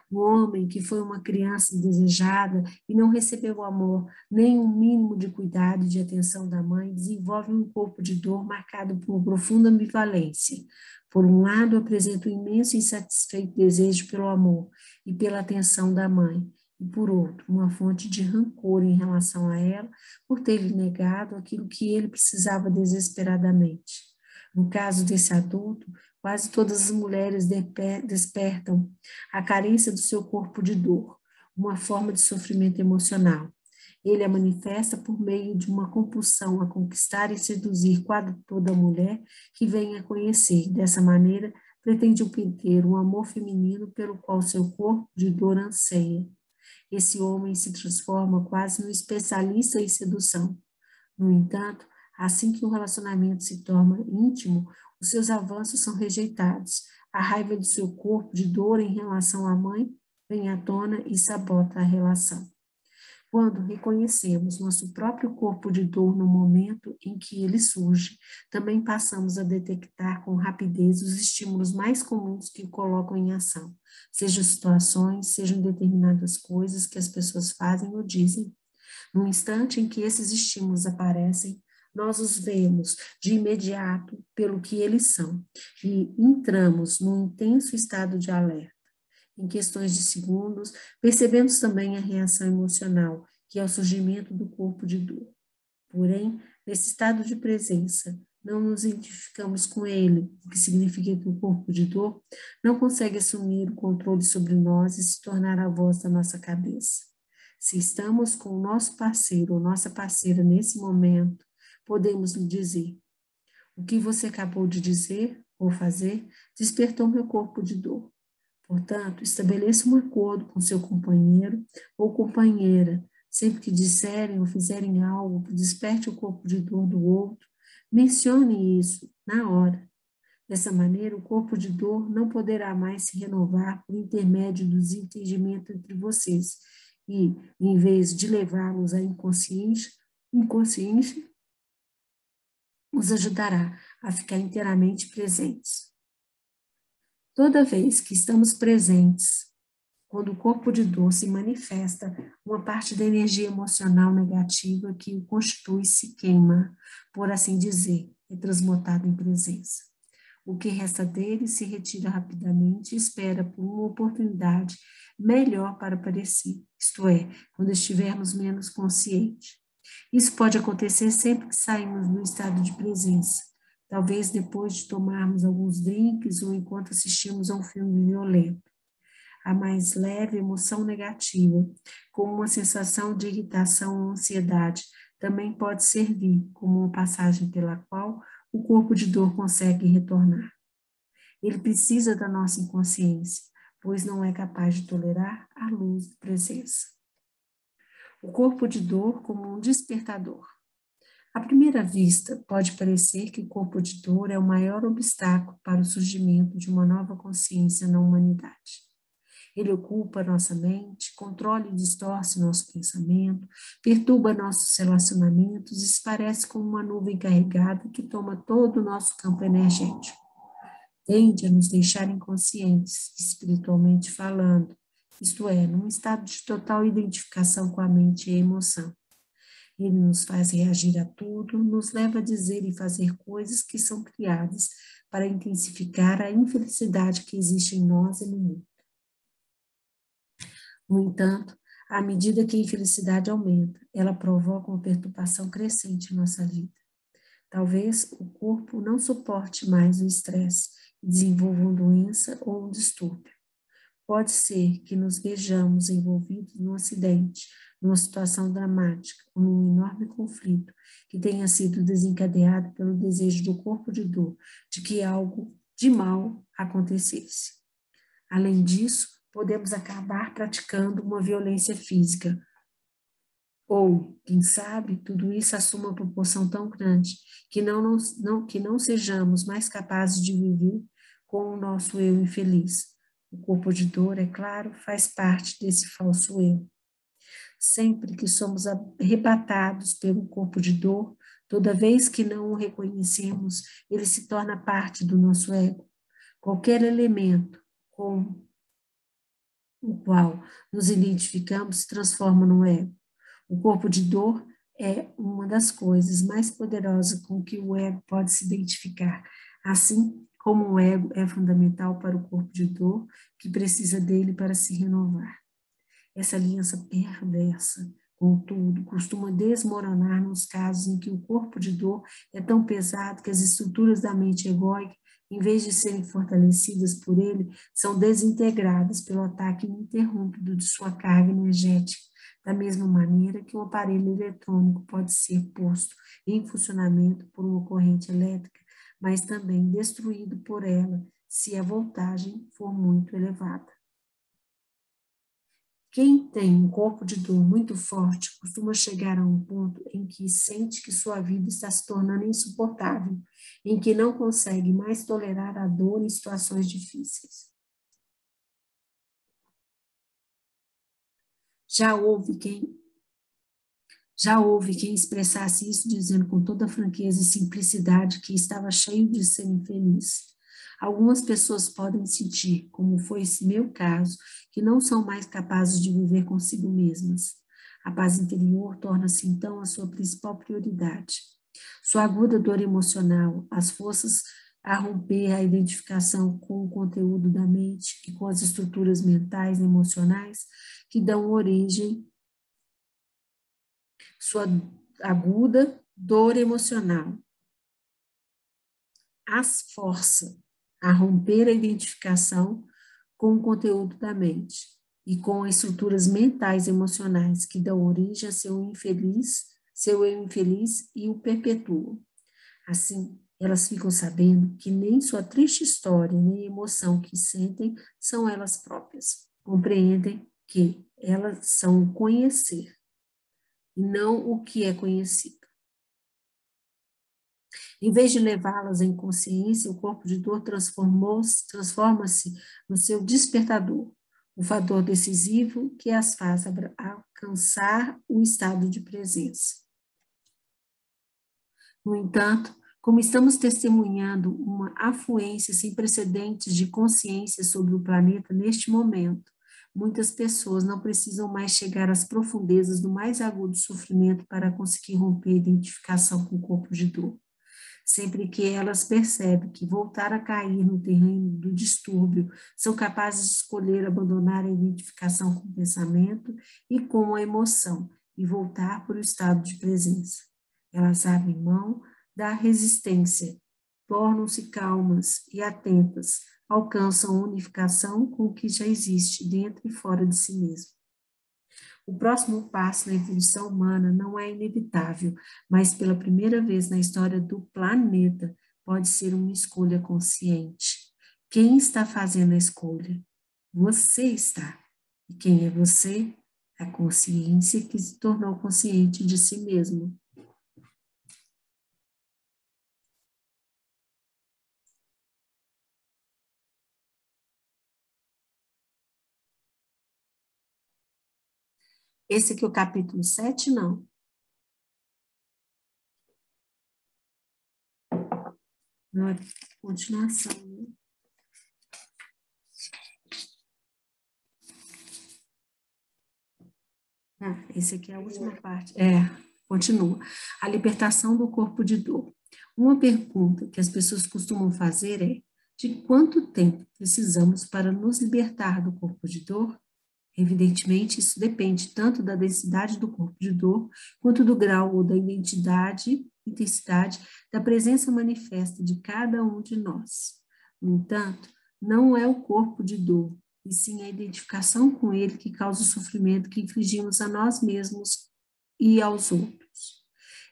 O homem que foi uma criança desejada e não recebeu amor, nem um mínimo de cuidado e de atenção da mãe, desenvolve um corpo de dor marcado por uma profunda ambivalência. Por um lado, apresenta um imenso e insatisfeito desejo pelo amor e pela atenção da mãe, e por outro, uma fonte de rancor em relação a ela por ter lhe negado aquilo que ele precisava desesperadamente. No caso desse adulto, quase todas as mulheres despertam a carência do seu corpo de dor, uma forma de sofrimento emocional. Ele a manifesta por meio de uma compulsão a conquistar e seduzir quase toda mulher que venha conhecer. Dessa maneira, pretende obter um amor feminino pelo qual seu corpo de dor anseia. Esse homem se transforma quase no especialista em sedução. No entanto, assim que um relacionamento se torna íntimo, os seus avanços são rejeitados. A raiva do seu corpo de dor em relação à mãe vem à tona e sabota a relação. Quando reconhecemos nosso próprio corpo de dor no momento em que ele surge, também passamos a detectar com rapidez os estímulos mais comuns que o colocam em ação, sejam situações, sejam determinadas coisas que as pessoas fazem ou dizem. No instante em que esses estímulos aparecem, nós os vemos de imediato pelo que eles são e entramos num intenso estado de alerta. Em questões de segundos, percebemos também a reação emocional, que é o surgimento do corpo de dor. Porém, Nesse estado de presença, não nos identificamos com ele, o que significa que o corpo de dor não consegue assumir o controle sobre nós e se tornar a voz da nossa cabeça. Se estamos com o nosso parceiro ou nossa parceira nesse momento, podemos lhe dizer: o que você acabou de dizer ou fazer despertou meu corpo de dor. Portanto, estabeleça um acordo com seu companheiro ou companheira. Sempre que disserem ou fizerem algo que desperte o corpo de dor do outro, mencione isso na hora. Dessa maneira, o corpo de dor não poderá mais se renovar por intermédio do desentendimento entre vocês e, em vez de levá-los à inconsciência, os ajudará a ficar inteiramente presentes. Toda vez que estamos presentes, quando o corpo de dor se manifesta, uma parte da energia emocional negativa que o constitui se queima, por assim dizer, é transmutada em presença. O que resta dele se retira rapidamente e espera por uma oportunidade melhor para aparecer, isto é, quando estivermos menos conscientes. Isso pode acontecer sempre que saímos do estado de presença, talvez depois de tomarmos alguns drinks ou enquanto assistimos a um filme violento. A mais leve emoção negativa, como uma sensação de irritação ou ansiedade, também pode servir como uma passagem pela qual o corpo de dor consegue retornar. Ele precisa da nossa inconsciência, pois não é capaz de tolerar a luz da presença. O corpo de dor como um despertador. À primeira vista, pode parecer que o corpo de dor é o maior obstáculo para o surgimento de uma nova consciência na humanidade. Ele ocupa nossa mente, controla e distorce nosso pensamento, perturba nossos relacionamentos e se parece como uma nuvem carregada que toma todo o nosso campo energético. Tende a nos deixar inconscientes, espiritualmente falando, isto é, num estado de total identificação com a mente e a emoção. Ele nos faz reagir a tudo, nos leva a dizer e fazer coisas que são criadas para intensificar a infelicidade que existe em nós e no mundo. No entanto, à medida que a infelicidade aumenta, ela provoca uma perturbação crescente em nossa vida. Talvez o corpo não suporte mais o estresse e desenvolva uma doença ou um distúrbio. Pode ser que nos vejamos envolvidos num acidente, numa situação dramática ou num enorme conflito que tenha sido desencadeado pelo desejo do corpo de dor de que algo de mal acontecesse. Além disso, podemos acabar praticando uma violência física. Ou, quem sabe, tudo isso assuma uma proporção tão grande que não sejamos mais capazes de viver com o nosso eu infeliz. O corpo de dor, é claro, faz parte desse falso eu. Sempre que somos arrebatados pelo corpo de dor, toda vez que não o reconhecemos, ele se torna parte do nosso ego. Qualquer elemento com o qual nos identificamos se transforma no ego. O corpo de dor é uma das coisas mais poderosas com que o ego pode se identificar, assim como o ego é fundamental para o corpo de dor, que precisa dele para se renovar. Essa aliança perversa, contudo, costuma desmoronar nos casos em que o corpo de dor é tão pesado que as estruturas da mente egóica, em vez de serem fortalecidas por ele, são desintegradas pelo ataque ininterrupto de sua carga energética, da mesma maneira que um aparelho eletrônico pode ser posto em funcionamento por uma corrente elétrica, mas também destruído por ela, se a voltagem for muito elevada. Quem tem um corpo de dor muito forte costuma chegar a um ponto em que sente que sua vida está se tornando insuportável, em que não consegue mais tolerar a dor em situações difíceis. Já houve quem expressasse isso dizendo com toda franqueza e simplicidade que estava cheio de ser infeliz. Algumas pessoas podem sentir, como foi esse meu caso, que não são mais capazes de viver consigo mesmas. A paz interior torna-se então a sua principal prioridade. Sua aguda dor emocional, as forças a romper a identificação com o conteúdo da mente e com as estruturas mentais e emocionais que dão origem sua aguda dor emocional as força a romper a identificação com o conteúdo da mente e com as estruturas mentais e emocionais que dão origem a seu eu infeliz e o perpetuam. Assim, elas ficam sabendo que nem sua triste história, nem a emoção que sentem são elas próprias. Compreendem que elas são o conhecer, e não o que é conhecido. Em vez de levá-las em consciência, o corpo de dor transforma-se no seu despertador, o fator decisivo que as faz alcançar o estado de presença. No entanto, como estamos testemunhando uma afluência sem precedentes de consciência sobre o planeta neste momento, muitas pessoas não precisam mais chegar às profundezas do mais agudo sofrimento para conseguir romper a identificação com o corpo de dor. Sempre que elas percebem que voltar a cair no terreno do distúrbio, são capazes de escolher abandonar a identificação com o pensamento e com a emoção e voltar para o estado de presença. Elas abrem mão da resistência, tornam-se calmas e atentas, alcançam unificação com o que já existe dentro e fora de si mesmo. O próximo passo na evolução humana não é inevitável, mas pela primeira vez na história do planeta pode ser uma escolha consciente. Quem está fazendo a escolha? Você está. E quem é você? A consciência que se tornou consciente de si mesmo. Esse aqui é o capítulo 7, não. Não é continuação, né? Esse aqui é a última parte. Continua. A libertação do corpo de dor. Uma pergunta que as pessoas costumam fazer é: de quanto tempo precisamos para nos libertar do corpo de dor? Evidentemente, isso depende tanto da densidade do corpo de dor, quanto do grau ou da intensidade da presença manifesta de cada um de nós. No entanto, não é o corpo de dor, e sim a identificação com ele que causa o sofrimento que infligimos a nós mesmos e aos outros.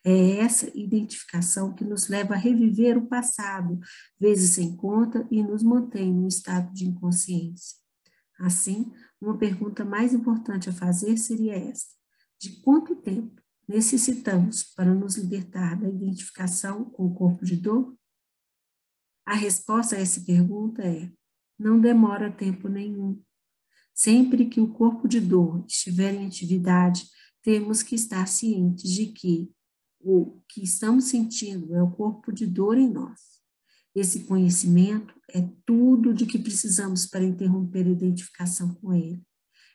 É essa identificação que nos leva a reviver o passado, vezes sem conta, e nos mantém num estado de inconsciência. Assim, uma pergunta mais importante a fazer seria esta: de quanto tempo necessitamos para nos libertar da identificação com o corpo de dor? A resposta a essa pergunta é: não demora tempo nenhum. Sempre que o corpo de dor estiver em atividade, temos que estar cientes de que o que estamos sentindo é o corpo de dor em nós. Esse conhecimento é tudo de que precisamos para interromper a identificação com ele.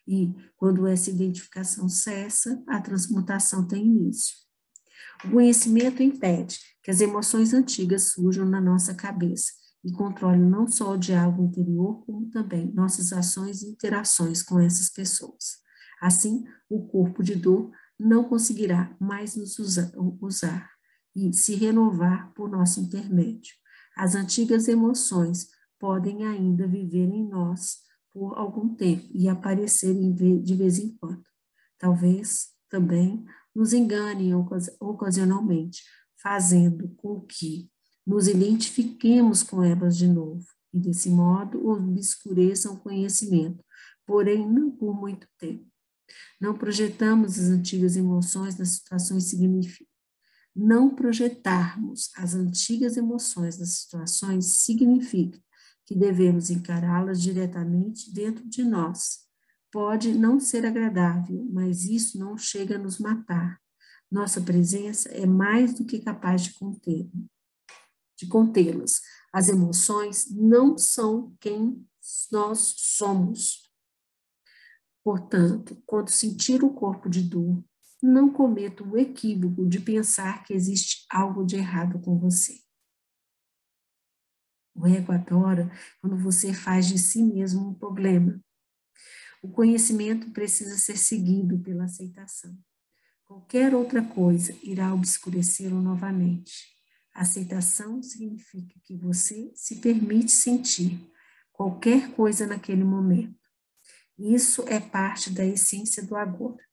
E, quando essa identificação cessa, a transmutação tem início. O conhecimento impede que as emoções antigas surjam na nossa cabeça e controlem não só o diálogo interior, como também nossas ações e interações com essas pessoas. Assim, o corpo de dor não conseguirá mais nos usar e se renovar por nosso intermédio. As antigas emoções podem ainda viver em nós por algum tempo e aparecer de vez em quando. Talvez também nos enganem ocasionalmente, fazendo com que nos identifiquemos com elas de novo e, desse modo, obscureçam o conhecimento, porém não por muito tempo. Não projetamos as antigas emoções nas situações significativas. Não projetarmos as antigas emoções nas situações significa que devemos encará-las diretamente dentro de nós. Pode não ser agradável, mas isso não chega a nos matar. Nossa presença é mais do que capaz de contê-las. As emoções não são quem nós somos. Portanto, quando sentir o corpo de dor, não cometa o equívoco de pensar que existe algo de errado com você. O ego adora quando você faz de si mesmo um problema. O conhecimento precisa ser seguido pela aceitação. Qualquer outra coisa irá obscurecê-lo novamente. Aceitação significa que você se permite sentir qualquer coisa naquele momento. Isso é parte da essência do agora.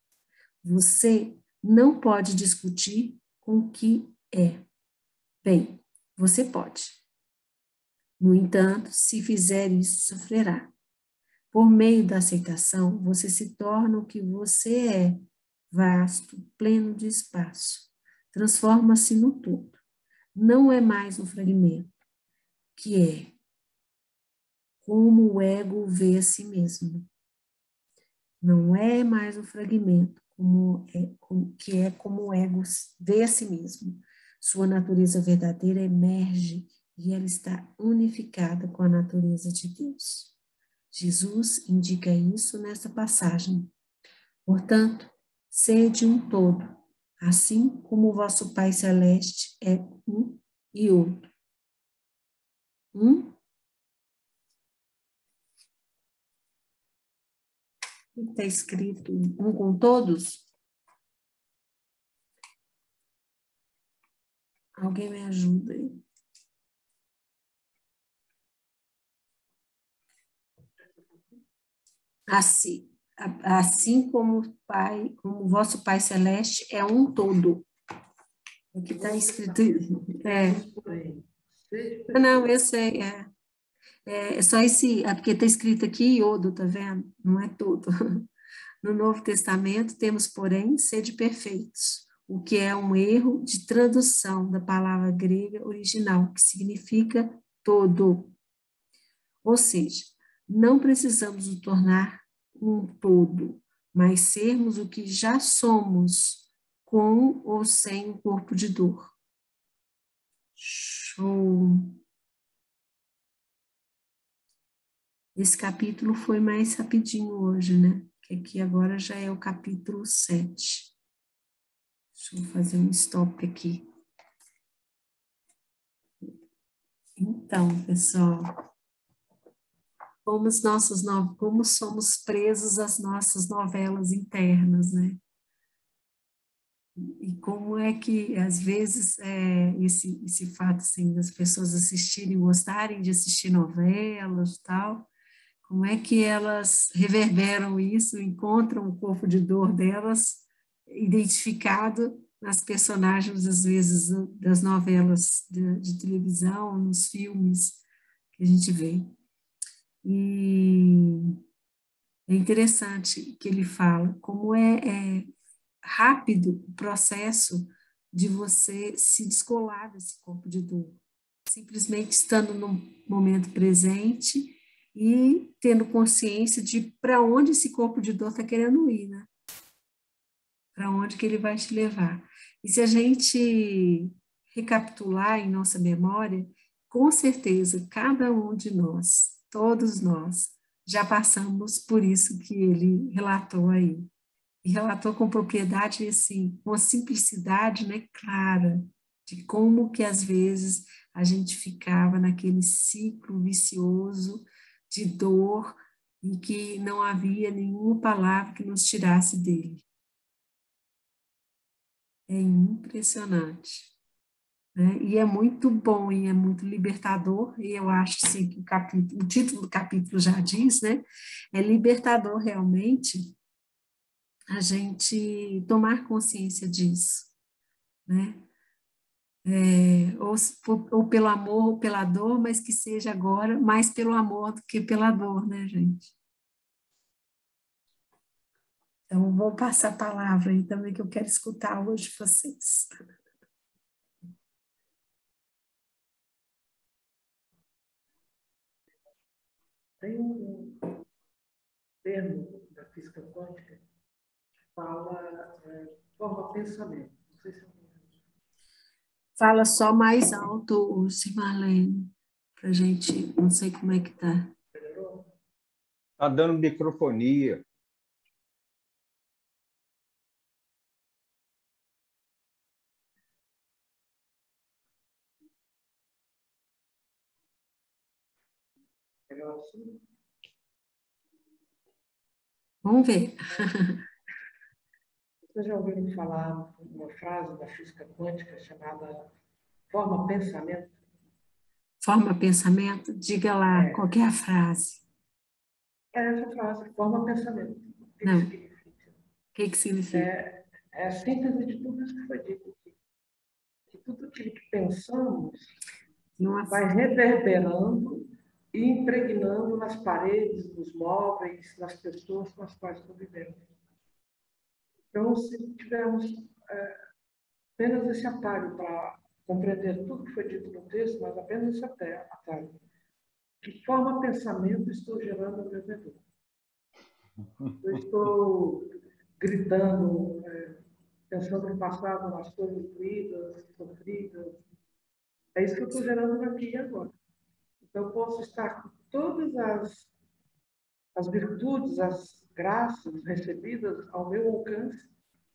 Você não pode discutir com o que é. Bem, você pode. No entanto, se fizer isso, sofrerá. Por meio da aceitação, você se torna o que você é, vasto, pleno de espaço. Transforma-se no todo. Não é mais um fragmento, que é como o ego vê a si mesmo. Não é mais um fragmento, que é como o ego vê a si mesmo. Sua natureza verdadeira emerge e ela está unificada com a natureza de Deus. Jesus indica isso nessa passagem. Portanto, sede um todo, assim como o vosso Pai Celeste é um e outro. Um? Está escrito um com todos? Alguém me ajuda aí. Assim como o Pai, como o vosso Pai Celeste é um todo. O que está escrito. Não, eu sei. É só esse. É porque está escrito aqui iodo, tá vendo? Não é tudo. No Novo Testamento temos, porém, sede perfeitos, o que é um erro de tradução da palavra grega original, que significa todo. Ou seja, não precisamos nos tornar um todo, mas sermos o que já somos, com ou sem o corpo de dor. Show! Esse capítulo foi mais rapidinho hoje, né? Que aqui agora já é o capítulo 7. Deixa eu fazer um stop aqui. Então, pessoal, como somos presos às nossas novelas internas, né? E como é que, às vezes, esse fato, assim, das pessoas assistirem, gostarem de assistir novelas e tal, como é que elas reverberam isso, encontram o corpo de dor delas identificado nas personagens, às vezes, das novelas de televisão, nos filmes que a gente vê. E é interessante que ele fala como é rápido o processo de você se descolar desse corpo de dor, simplesmente estando no momento presente e tendo consciência de para onde esse corpo de dor está querendo ir, né? Para onde que ele vai te levar. E se a gente recapitular em nossa memória, com certeza, cada um de nós, todos nós, já passamos por isso que ele relatou aí. E relatou com propriedade, assim, com a simplicidade, né, clara, de como que às vezes a gente ficava naquele ciclo vicioso de dor e que não havia nenhuma palavra que nos tirasse dele. É impressionante, né? E é muito bom e é muito libertador, e eu acho assim, que o título do capítulo já diz, né? É libertador realmente a gente tomar consciência disso, né? Ou pelo amor ou pela dor, mas que seja agora mais pelo amor do que pela dor, né, gente? Então, vou passar a palavra aí também, que eu quero escutar hoje vocês. Tem um termo da física quântica que fala forma pensamento. Não sei se Fala só mais alto, Marlene, para a gente, não sei como é que tá. Está dando microfonia. Vamos ver. Vocês já ouviram falar uma frase da física quântica chamada forma pensamento? Forma pensamento? Diga lá, É, qual que é a frase? é essa frase, forma pensamento. O que Não, o significa? que significa? É a síntese de tudo isso que foi dito aqui. Que tudo aquilo que pensamos Tem uma... vai reverberando e impregnando nas paredes, nos móveis, nas pessoas com as quais convivemos. Então, se tivermos apenas esse atalho para compreender tudo que foi dito no texto, mas apenas esse atalho, que forma pensamento estou gerando ao meu redor? Eu estou gritando, pensando no passado, nas coisas doídas, sofridas. É isso que eu estou gerando aqui e agora. Então, eu posso estar com todas as virtudes, as graças recebidas ao meu alcance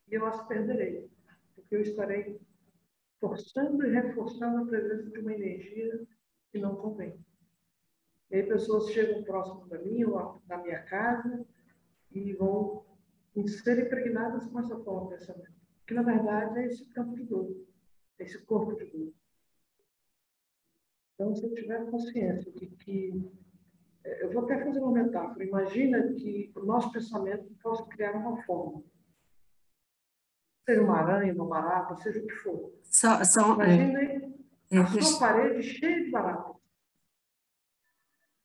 e eu as perderei, porque eu estarei forçando e reforçando a presença de uma energia que não convém. E aí pessoas chegam próximo da minha ou da minha casa e vão ser impregnadas com essa forma de pensamento. Que, na verdade, é esse campo de dor, é esse corpo de dor. Então, se eu tiver consciência de que... Eu vou até fazer uma metáfora. Imagina que o nosso pensamento possa criar uma forma. Seja uma aranha, uma barata, seja o que for. Imagine a sua parede cheia de baratas.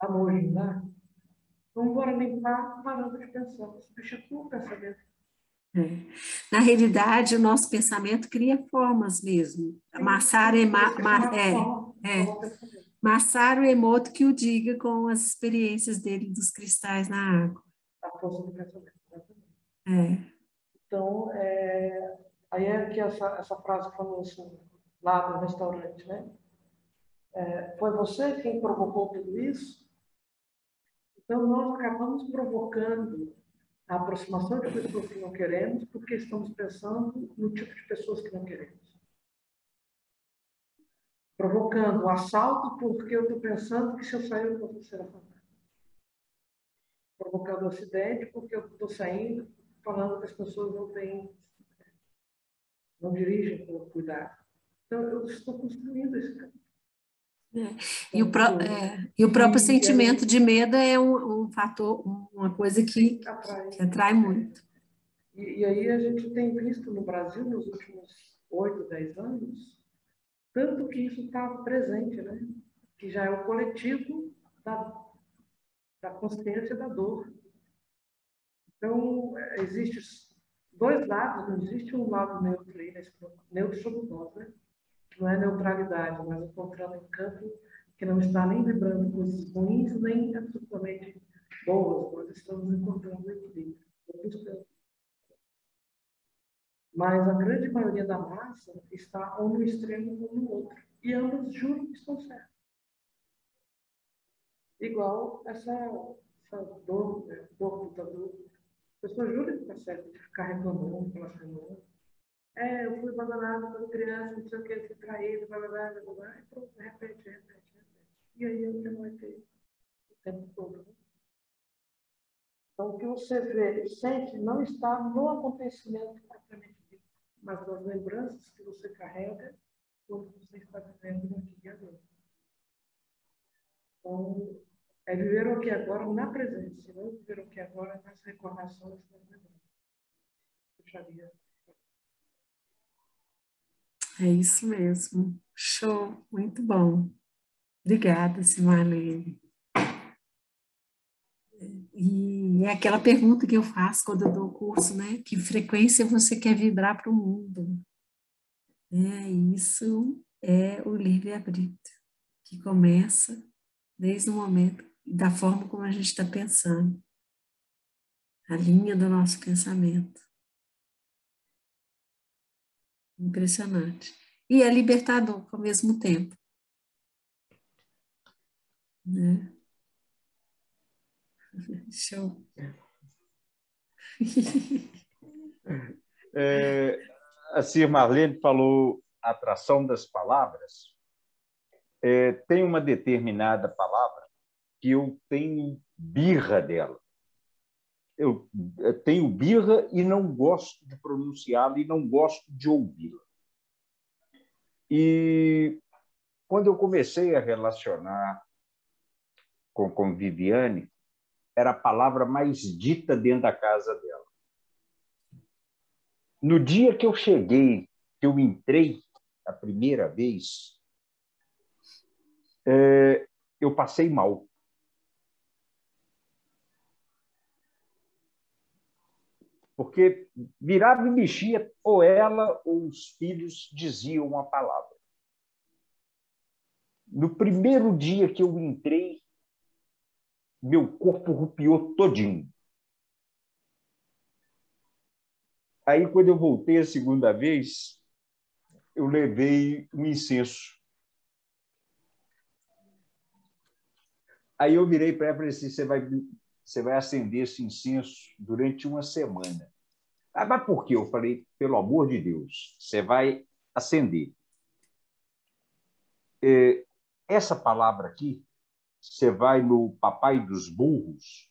À noite, né? Vamos embora limpar a varanda de pensão. Substitua o pensamento. Na realidade, o nosso pensamento cria formas mesmo. Massaro Emoto que o diga com as experiências dele dos cristais na água. A força do pensamento. Então, aí é que essa frase falou assim, lá no restaurante, né? Foi você quem provocou tudo isso? Então, nós acabamos provocando a aproximação de pessoas que não queremos, porque estamos pensando no tipo de pessoas que não queremos. Provocando o assalto, porque eu estou pensando que se eu sair eu vou ser assaltado. Provocando o acidente, porque eu estou saindo falando que as pessoas não dirigem com cuidado. Então, eu estou construindo esse campo. E o próprio sentimento de medo é um fator, uma coisa que atrai muito. E aí a gente tem visto no Brasil, nos últimos 8, 10 anos, tanto que isso está presente, né? Que já é o coletivo da consciência da dor. Então, existem dois lados, não existe um lado neutro aí, neutro somos nós, né? Que não é neutralidade, mas encontrando um campo que não está nem vibrando coisas ruins, nem absolutamente boas. Nós estamos encontrando equilíbrio. Mas a grande maioria da massa está ou no extremo ou no outro. E ambos juram que estão certos. Igual essa dor, né? Dor da dor. A pessoa jura que está certo de ficar reclamando, blasfemando. Eu fui abandonada quando criança, não sei o que, fui traído, blá, blá, blá, blá, blá, e pronto, repete. E aí eu não vai ter o tempo todo. Né? Então, o que você vê e sente não está no acontecimento propriamente dito, mas nas lembranças que você carrega quando você está vivendo no dia a dia. Então, é viver o que agora na presença, não viver o que agora nas recordações das lembranças. Puxaria. É isso mesmo. Show, muito bom. Obrigada, Simarlene. E é aquela pergunta que eu faço quando eu dou o curso, né? Que frequência você quer vibrar para o mundo? Isso é o livre-arbítrio, que começa desde o momento, da forma como a gente está pensando, a linha do nosso pensamento. Impressionante. E é libertador ao mesmo tempo. Né? Show. A Cir Marlene falou atração das palavras. Tem uma determinada palavra que eu tenho birra dela. eu tenho birra e não gosto de pronunciá-la e não gosto de ouvi-la. E quando eu comecei a relacionar com Viviane, era a palavra mais dita dentro da casa dela. No dia que eu cheguei, que eu entrei a primeira vez, eu passei mal. Porque virava e mexia, ou ela ou os filhos diziam a palavra. No primeiro dia que eu entrei, meu corpo rupiou todinho. Aí, quando eu voltei a segunda vez, eu levei um incenso. Aí eu virei para ela e falei assim, você vai acender esse incenso durante uma semana. Ah, mas por quê? Eu falei, pelo amor de Deus, você vai acender. Essa palavra aqui, você vai no Papai dos Burros,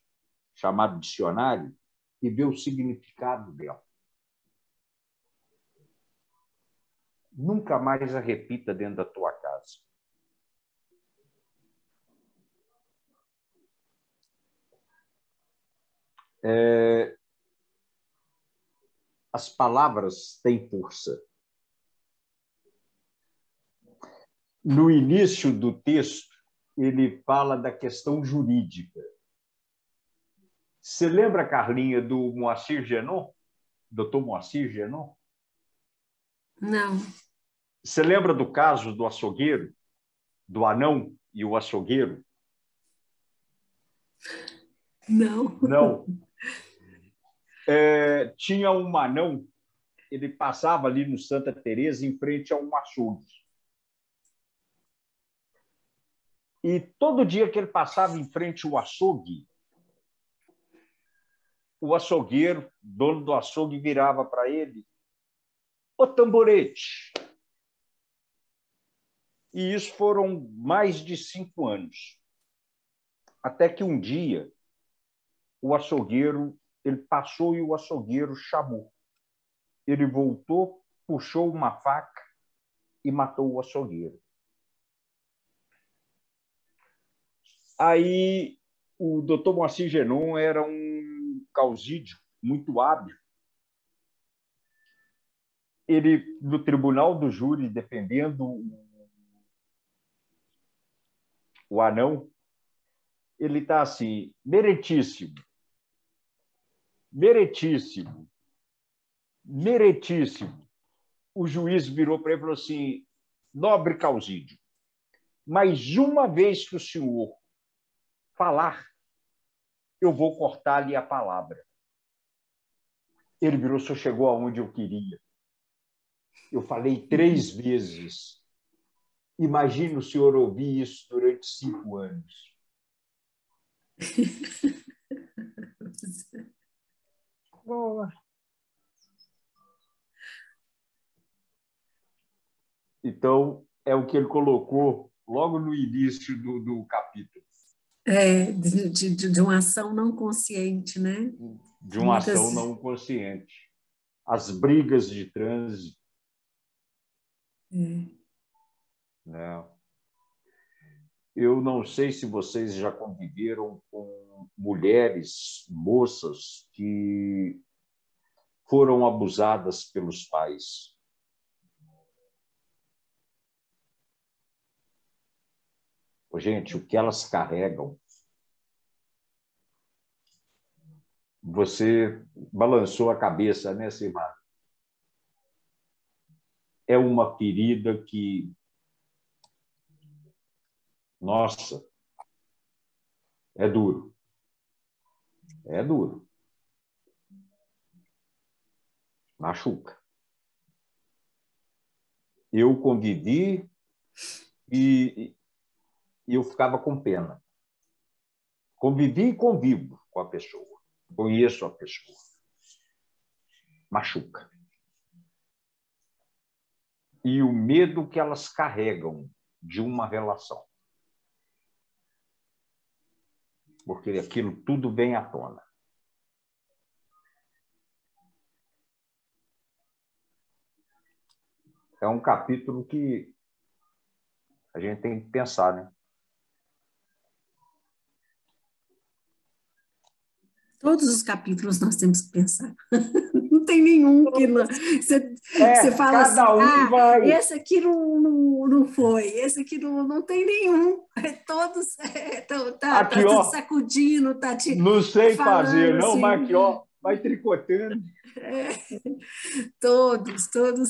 chamado dicionário, e vê o significado dela. Nunca mais a repita dentro da tua casa. As palavras têm força. No início do texto, ele fala da questão jurídica. Você lembra, Carlinha, do Moacir Genon? Doutor Moacir Genon? Não. Você lembra do caso do açougueiro, do anão e o açougueiro? Não. Não. Tinha um anão, ele passava ali no Santa Teresa em frente a um açougue. E todo dia que ele passava em frente ao açougue, o açougueiro, dono do açougue, virava para ele: "Ô Tamborete!" E isso foram mais de 5 anos. Até que um dia, o açougueiro, ele passou e o açougueiro chamou. Ele voltou, puxou uma faca e matou o açougueiro. Aí, o doutor Moacir Genon era um causídio muito hábil. Ele, no tribunal do júri, defendendo o anão, ele está assim: meritíssimo, meritíssimo, meritíssimo. O juiz virou para ele e falou assim: nobre causídio, mais uma vez que o senhor falar, eu vou cortar-lhe a palavra. Ele virou: o senhor chegou aonde eu queria. Eu falei 3 vezes. Imagina o senhor ouvir isso durante 5 anos. Boa. Então, é o que ele colocou logo no início do capítulo. De uma ação não consciente, né? De uma ação não consciente. As brigas de trânsito. Né? Eu não sei se vocês já conviveram com mulheres, moças, que foram abusadas pelos pais. Gente, o que elas carregam. Você balançou a cabeça, né, Silmar? É uma ferida que, nossa, é duro. É duro. Machuca. Eu convivi e eu ficava com pena. Convivi e convivo com a pessoa. Conheço a pessoa. Machuca. E o medo que elas carregam de uma relação. Porque aquilo tudo vem à tona. é um capítulo que a gente tem que pensar, né? Todos os capítulos nós temos que pensar. Não tem nenhum que não. Você fala assim, Cada um vai. esse aqui não foi, esse aqui não tem nenhum. Todos tá Aqui, tudo ó, sacudindo, tá te não sei fazer, falando não, mas assim. aqui, ó, vai tricotando. Todos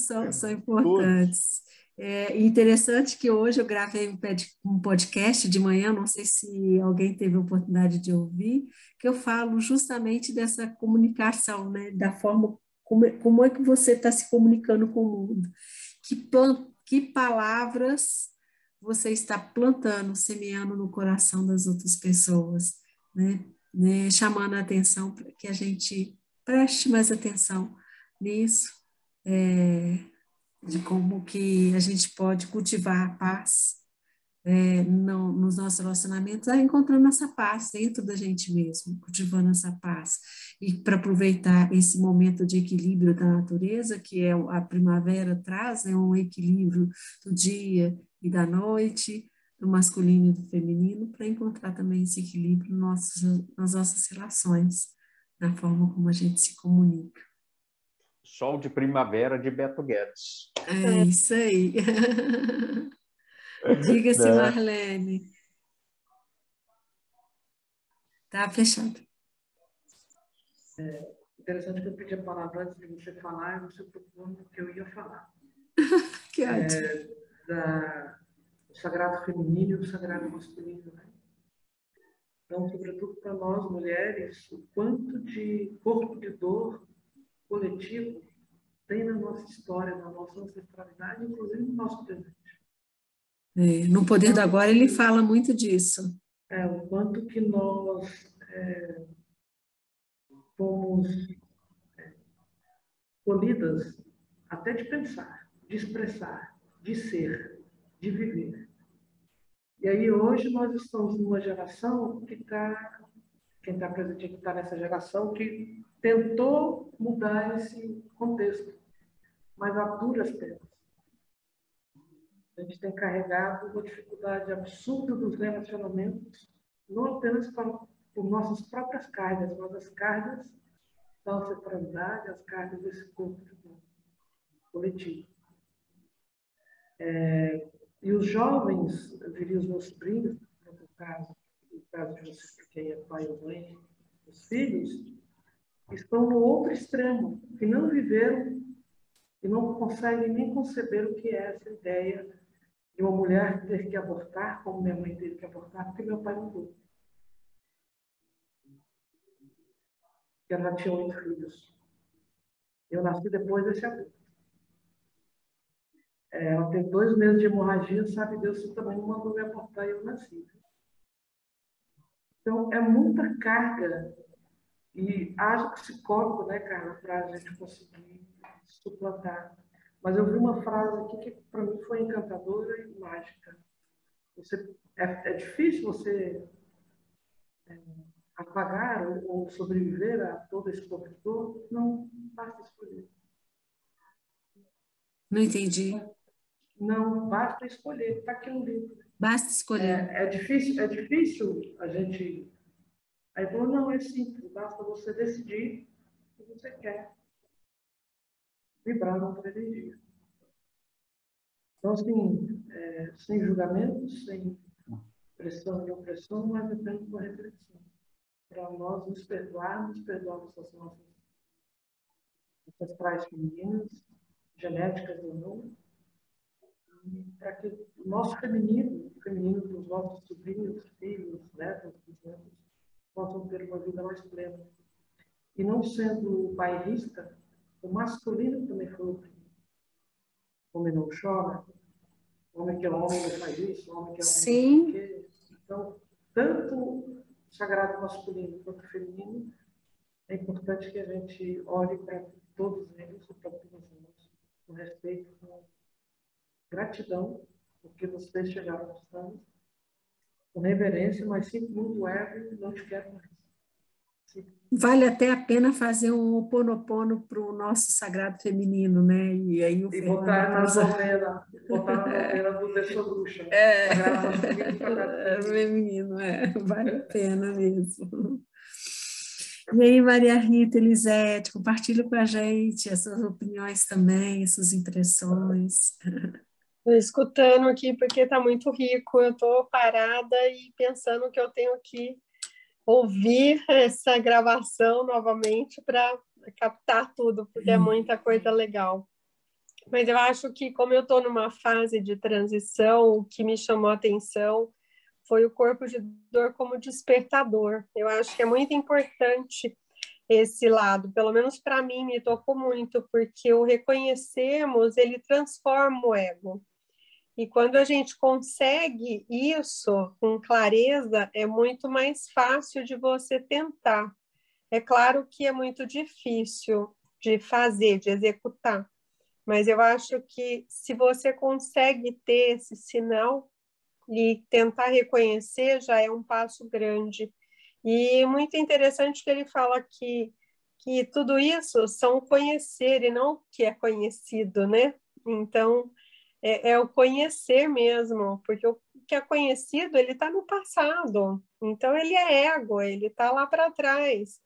são Todos. importantes. É interessante que hoje eu gravei um podcast de manhã, não sei se alguém teve a oportunidade de ouvir, que eu falo justamente dessa comunicação, né? Da forma como é que você está se comunicando com o mundo. Que palavras você está plantando, semeando no coração das outras pessoas, né? Chamando a atenção para que a gente preste mais atenção nisso, de como que a gente pode cultivar a paz nos nossos relacionamentos, encontrando essa paz dentro da gente mesmo, cultivando essa paz. E para aproveitar esse momento de equilíbrio da natureza, que é a primavera traz, é um equilíbrio do dia e da noite, do masculino e do feminino, para encontrar também esse equilíbrio nas nossas relações, na forma como a gente se comunica. Sol de Primavera de Beto Guedes. É isso aí. Diga-se, Né? Marlene. Tá fechado. Interessante que eu pedi a palavra antes de você falar e você propôs o que eu ia falar. Que ótimo. Do sagrado feminino e do sagrado masculino. Né? Então, sobretudo para nós, mulheres, o quanto de corpo de dor coletivo tem na nossa história, na nossa ancestralidade, inclusive no nosso presente. No Poder do Agora ele fala muito disso. O quanto que nós fomos tolhidas até de pensar, de expressar, de ser, de viver. E aí hoje nós estamos numa geração que está, quem está presente aqui está nessa geração que tentou mudar esse contexto, mas a duras penas. A gente tem carregado uma dificuldade absurda dos relacionamentos, não apenas por nossas próprias cargas, mas as cargas da ancestralidade, as cargas desse corpo coletivo. E os jovens, eu diria os meus sobrinhos, no caso de vocês, para quem é pai ou mãe, os filhos, estão no outro extremo, que não viveram e não conseguem nem conceber o que é essa ideia de uma mulher ter que abortar, como minha mãe teve que abortar, porque meu pai mudou. Ela tinha 8 filhos. Eu nasci depois desse aborto. Ela teve 2 meses de hemorragia, sabe Deus se também não mandou me abortar e eu nasci. Então, é muita carga e haja psicólogo, né, Carla, para a gente conseguir suplantar. Mas eu vi uma frase aqui que para mim foi encantadora e mágica. É difícil você apagar ou sobreviver a todo esse conflito? Não, basta escolher. Não entendi. Não, basta escolher. Está aqui um livro. Basta escolher. É difícil a gente... Aí falou, não, é simples. Basta você decidir o que você quer. Vibrar noutra energia. Então, assim, sem julgamento, sem pressão e opressão, mas apenas uma reflexão. Para nós nos perdoarmos as nossas ancestrais femininas, genéticas ou não, para que o nosso feminino, o feminino dos nossos sobrinhos, filhos, netos, bisnetos, possam ter uma vida mais plena. E não sendo bairrista, o masculino também foi oprimido. Homem não chora, homem que é homem não faz isso, homem que é homem não faz aquilo. Então, tanto o sagrado masculino quanto o feminino, é importante que a gente olhe para todos eles, para todas elas, com respeito, com gratidão, porque vocês chegaram aos estamos, com reverência, mas sempre muito ego, não te quero mais. Vale até a pena fazer um Ho'oponopono para o nosso sagrado feminino, né? E aí o E Fernando botar na novena do Deixa Bruxa. Sagrado masculino, sagrado feminino, vale a pena mesmo. E aí, Maria Rita, Elisete, compartilha com a gente as suas opiniões também, as suas impressões. Estou escutando aqui porque está muito rico. Eu estou parada e pensando que eu tenho que ouvir essa gravação novamente para captar tudo, porque é muita coisa legal. Mas eu acho que, como eu estou numa fase de transição, o que me chamou a atenção foi o corpo de dor como despertador. Eu acho que é muito importante esse lado, pelo menos para mim me tocou muito, porque o reconhecemos, ele transforma o ego. E quando a gente consegue isso com clareza, é muito mais fácil de você tentar. É claro que é muito difícil de fazer, de executar, mas eu acho que se você consegue ter esse sinal e tentar reconhecer, já é um passo grande. E muito interessante que ele fala que tudo isso são conhecer e não o que é conhecido, né? Então, é o conhecer mesmo, porque o que é conhecido, ele está no passado. Então, ele é ego, ele está lá para trás.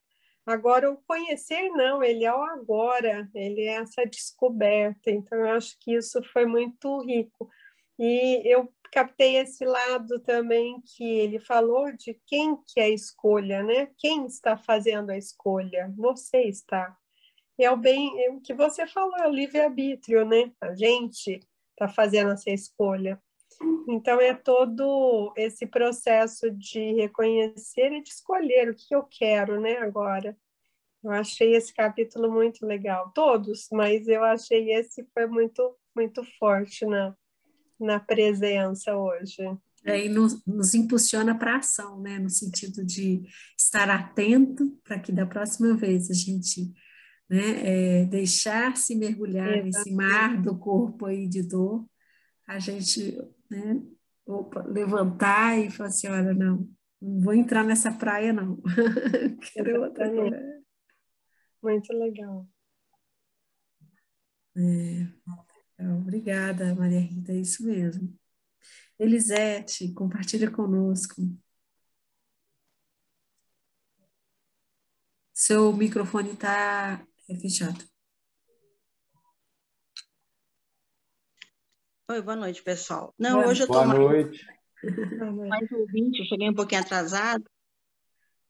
Agora, o conhecer, não, ele é o agora, ele é essa descoberta. Então, eu acho que isso foi muito rico. E eu captei esse lado também que ele falou de quem que é a escolha, né? Quem está fazendo a escolha? Você está. E é o que você falou, é o livre-arbítrio, né? A gente está fazendo essa escolha. Então, é todo esse processo de reconhecer e de escolher o que eu quero, né, agora. Eu achei esse capítulo muito legal. Todos, mas eu achei esse foi muito, muito forte na presença hoje. E nos impulsiona para a ação, né? No sentido de estar atento para que da próxima vez a gente, né, deixar-se mergulhar nesse mar do corpo aí de dor, a gente, né, levantar e falar assim, olha, não vou entrar nessa praia, não. Quero outra coisa. Muito legal. Obrigada, Maria Rita, é isso mesmo. Elisete, compartilha conosco. Seu microfone está fechado. Oi, boa noite, pessoal. Não, hoje eu estou mais ouvinte, eu cheguei um pouquinho atrasado,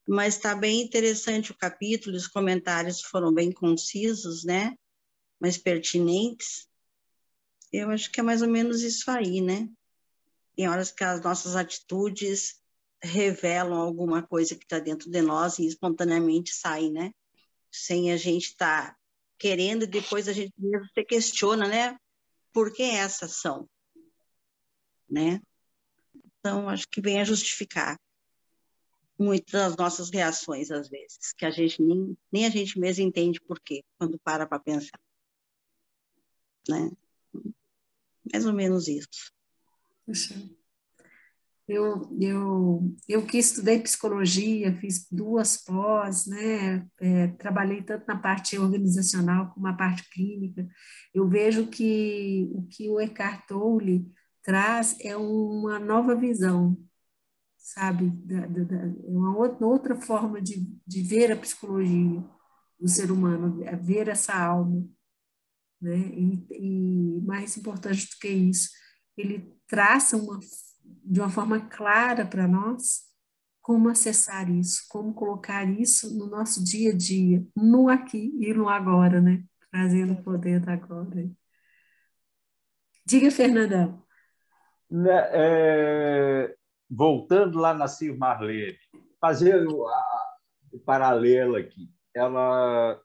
mas está bem interessante o capítulo, os comentários foram bem concisos, né? Mas pertinentes. Eu acho que é mais ou menos isso aí, né? Tem horas que as nossas atitudes revelam alguma coisa que está dentro de nós e espontaneamente sai, né? Sem a gente estar querendo, e depois a gente mesmo se questiona, né? Por que essa ação? Né? Então, acho que vem a justificar muitas das nossas reações, às vezes, que a gente nem a gente mesmo entende por quê, quando para pensar. Né? Mais ou menos isso. Eu que estudei psicologia, fiz 2 pós, né? Trabalhei tanto na parte organizacional como na parte clínica. Eu vejo que o que o Eckhart Tolle traz é uma nova visão, sabe? Uma outra forma de ver a psicologia do ser humano, ver essa alma, né? E mais importante do que isso, ele traça de uma forma clara para nós como acessar isso, como colocar isso no nosso dia a dia, no aqui e no agora, né? Trazendo o poder da agora. Diga, Fernandão. Voltando lá na Cir Marlene, fazer o paralelo aqui. Ela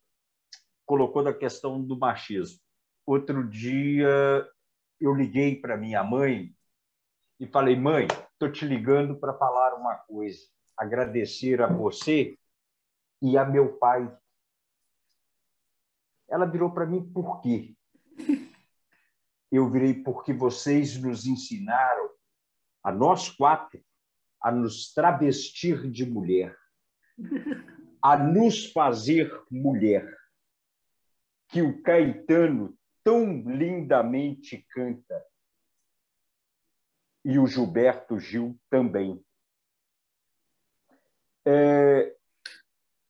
colocou da questão do machismo. Outro dia eu liguei para minha mãe e falei, mãe, estou te ligando para falar uma coisa, agradecer a você e a meu pai. Ela virou para mim, por quê? Eu virei, porque vocês nos ensinaram, a nós 4, a nos travestir de mulher. a nos fazer mulher, que o Caetano tão lindamente canta, e o Gilberto Gil também.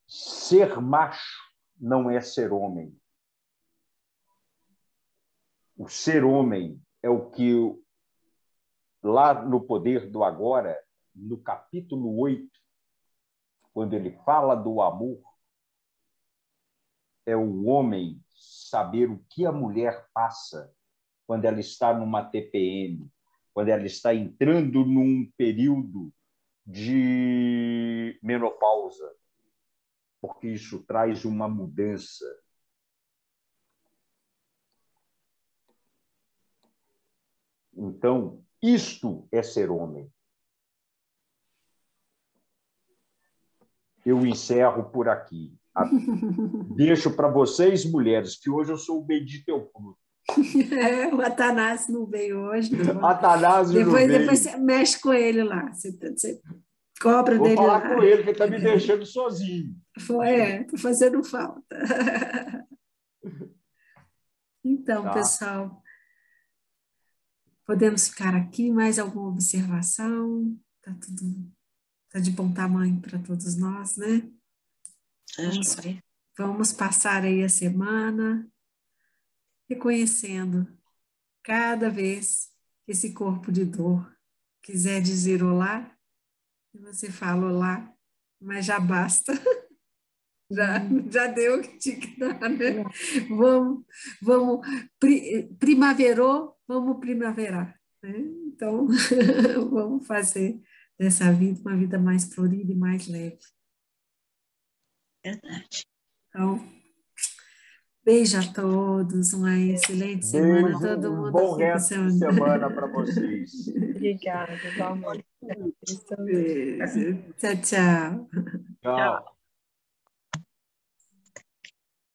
Ser macho não é ser homem. O ser homem é o que, lá no Poder do Agora, no capítulo 8, quando ele fala do amor, é o homem saber o que a mulher passa quando ela está numa TPM, quando ela está entrando num período de menopausa, porque isso traz uma mudança. Então, isto é ser homem. Eu encerro por aqui. Deixo para vocês, mulheres, que hoje eu sou o bendito teu fruto. O Atanásio não veio hoje. Não. Atanásio não veio. Depois você mexe com ele lá. Você cobra Vou dele falar lá. com ele, que ele está me deixando sozinho. Está fazendo falta. Então, tá. Pessoal, podemos ficar aqui. Mais alguma observação? Tá de bom tamanho para todos nós, né? Vamos passar aí a semana reconhecendo cada vez que esse corpo de dor quiser dizer olá, você fala olá, mas já basta. Já deu o que tinha que dar, né? Vamos primaverou, vamos primaverar. Né? Então, vamos fazer dessa vida uma vida mais florida e mais leve. Verdade. Então, beijo a todos, uma excelente semana. Todo mundo bom resto de semana para vocês. Obrigada, igualmente. Beijo. Tchau, tchau. Tchau.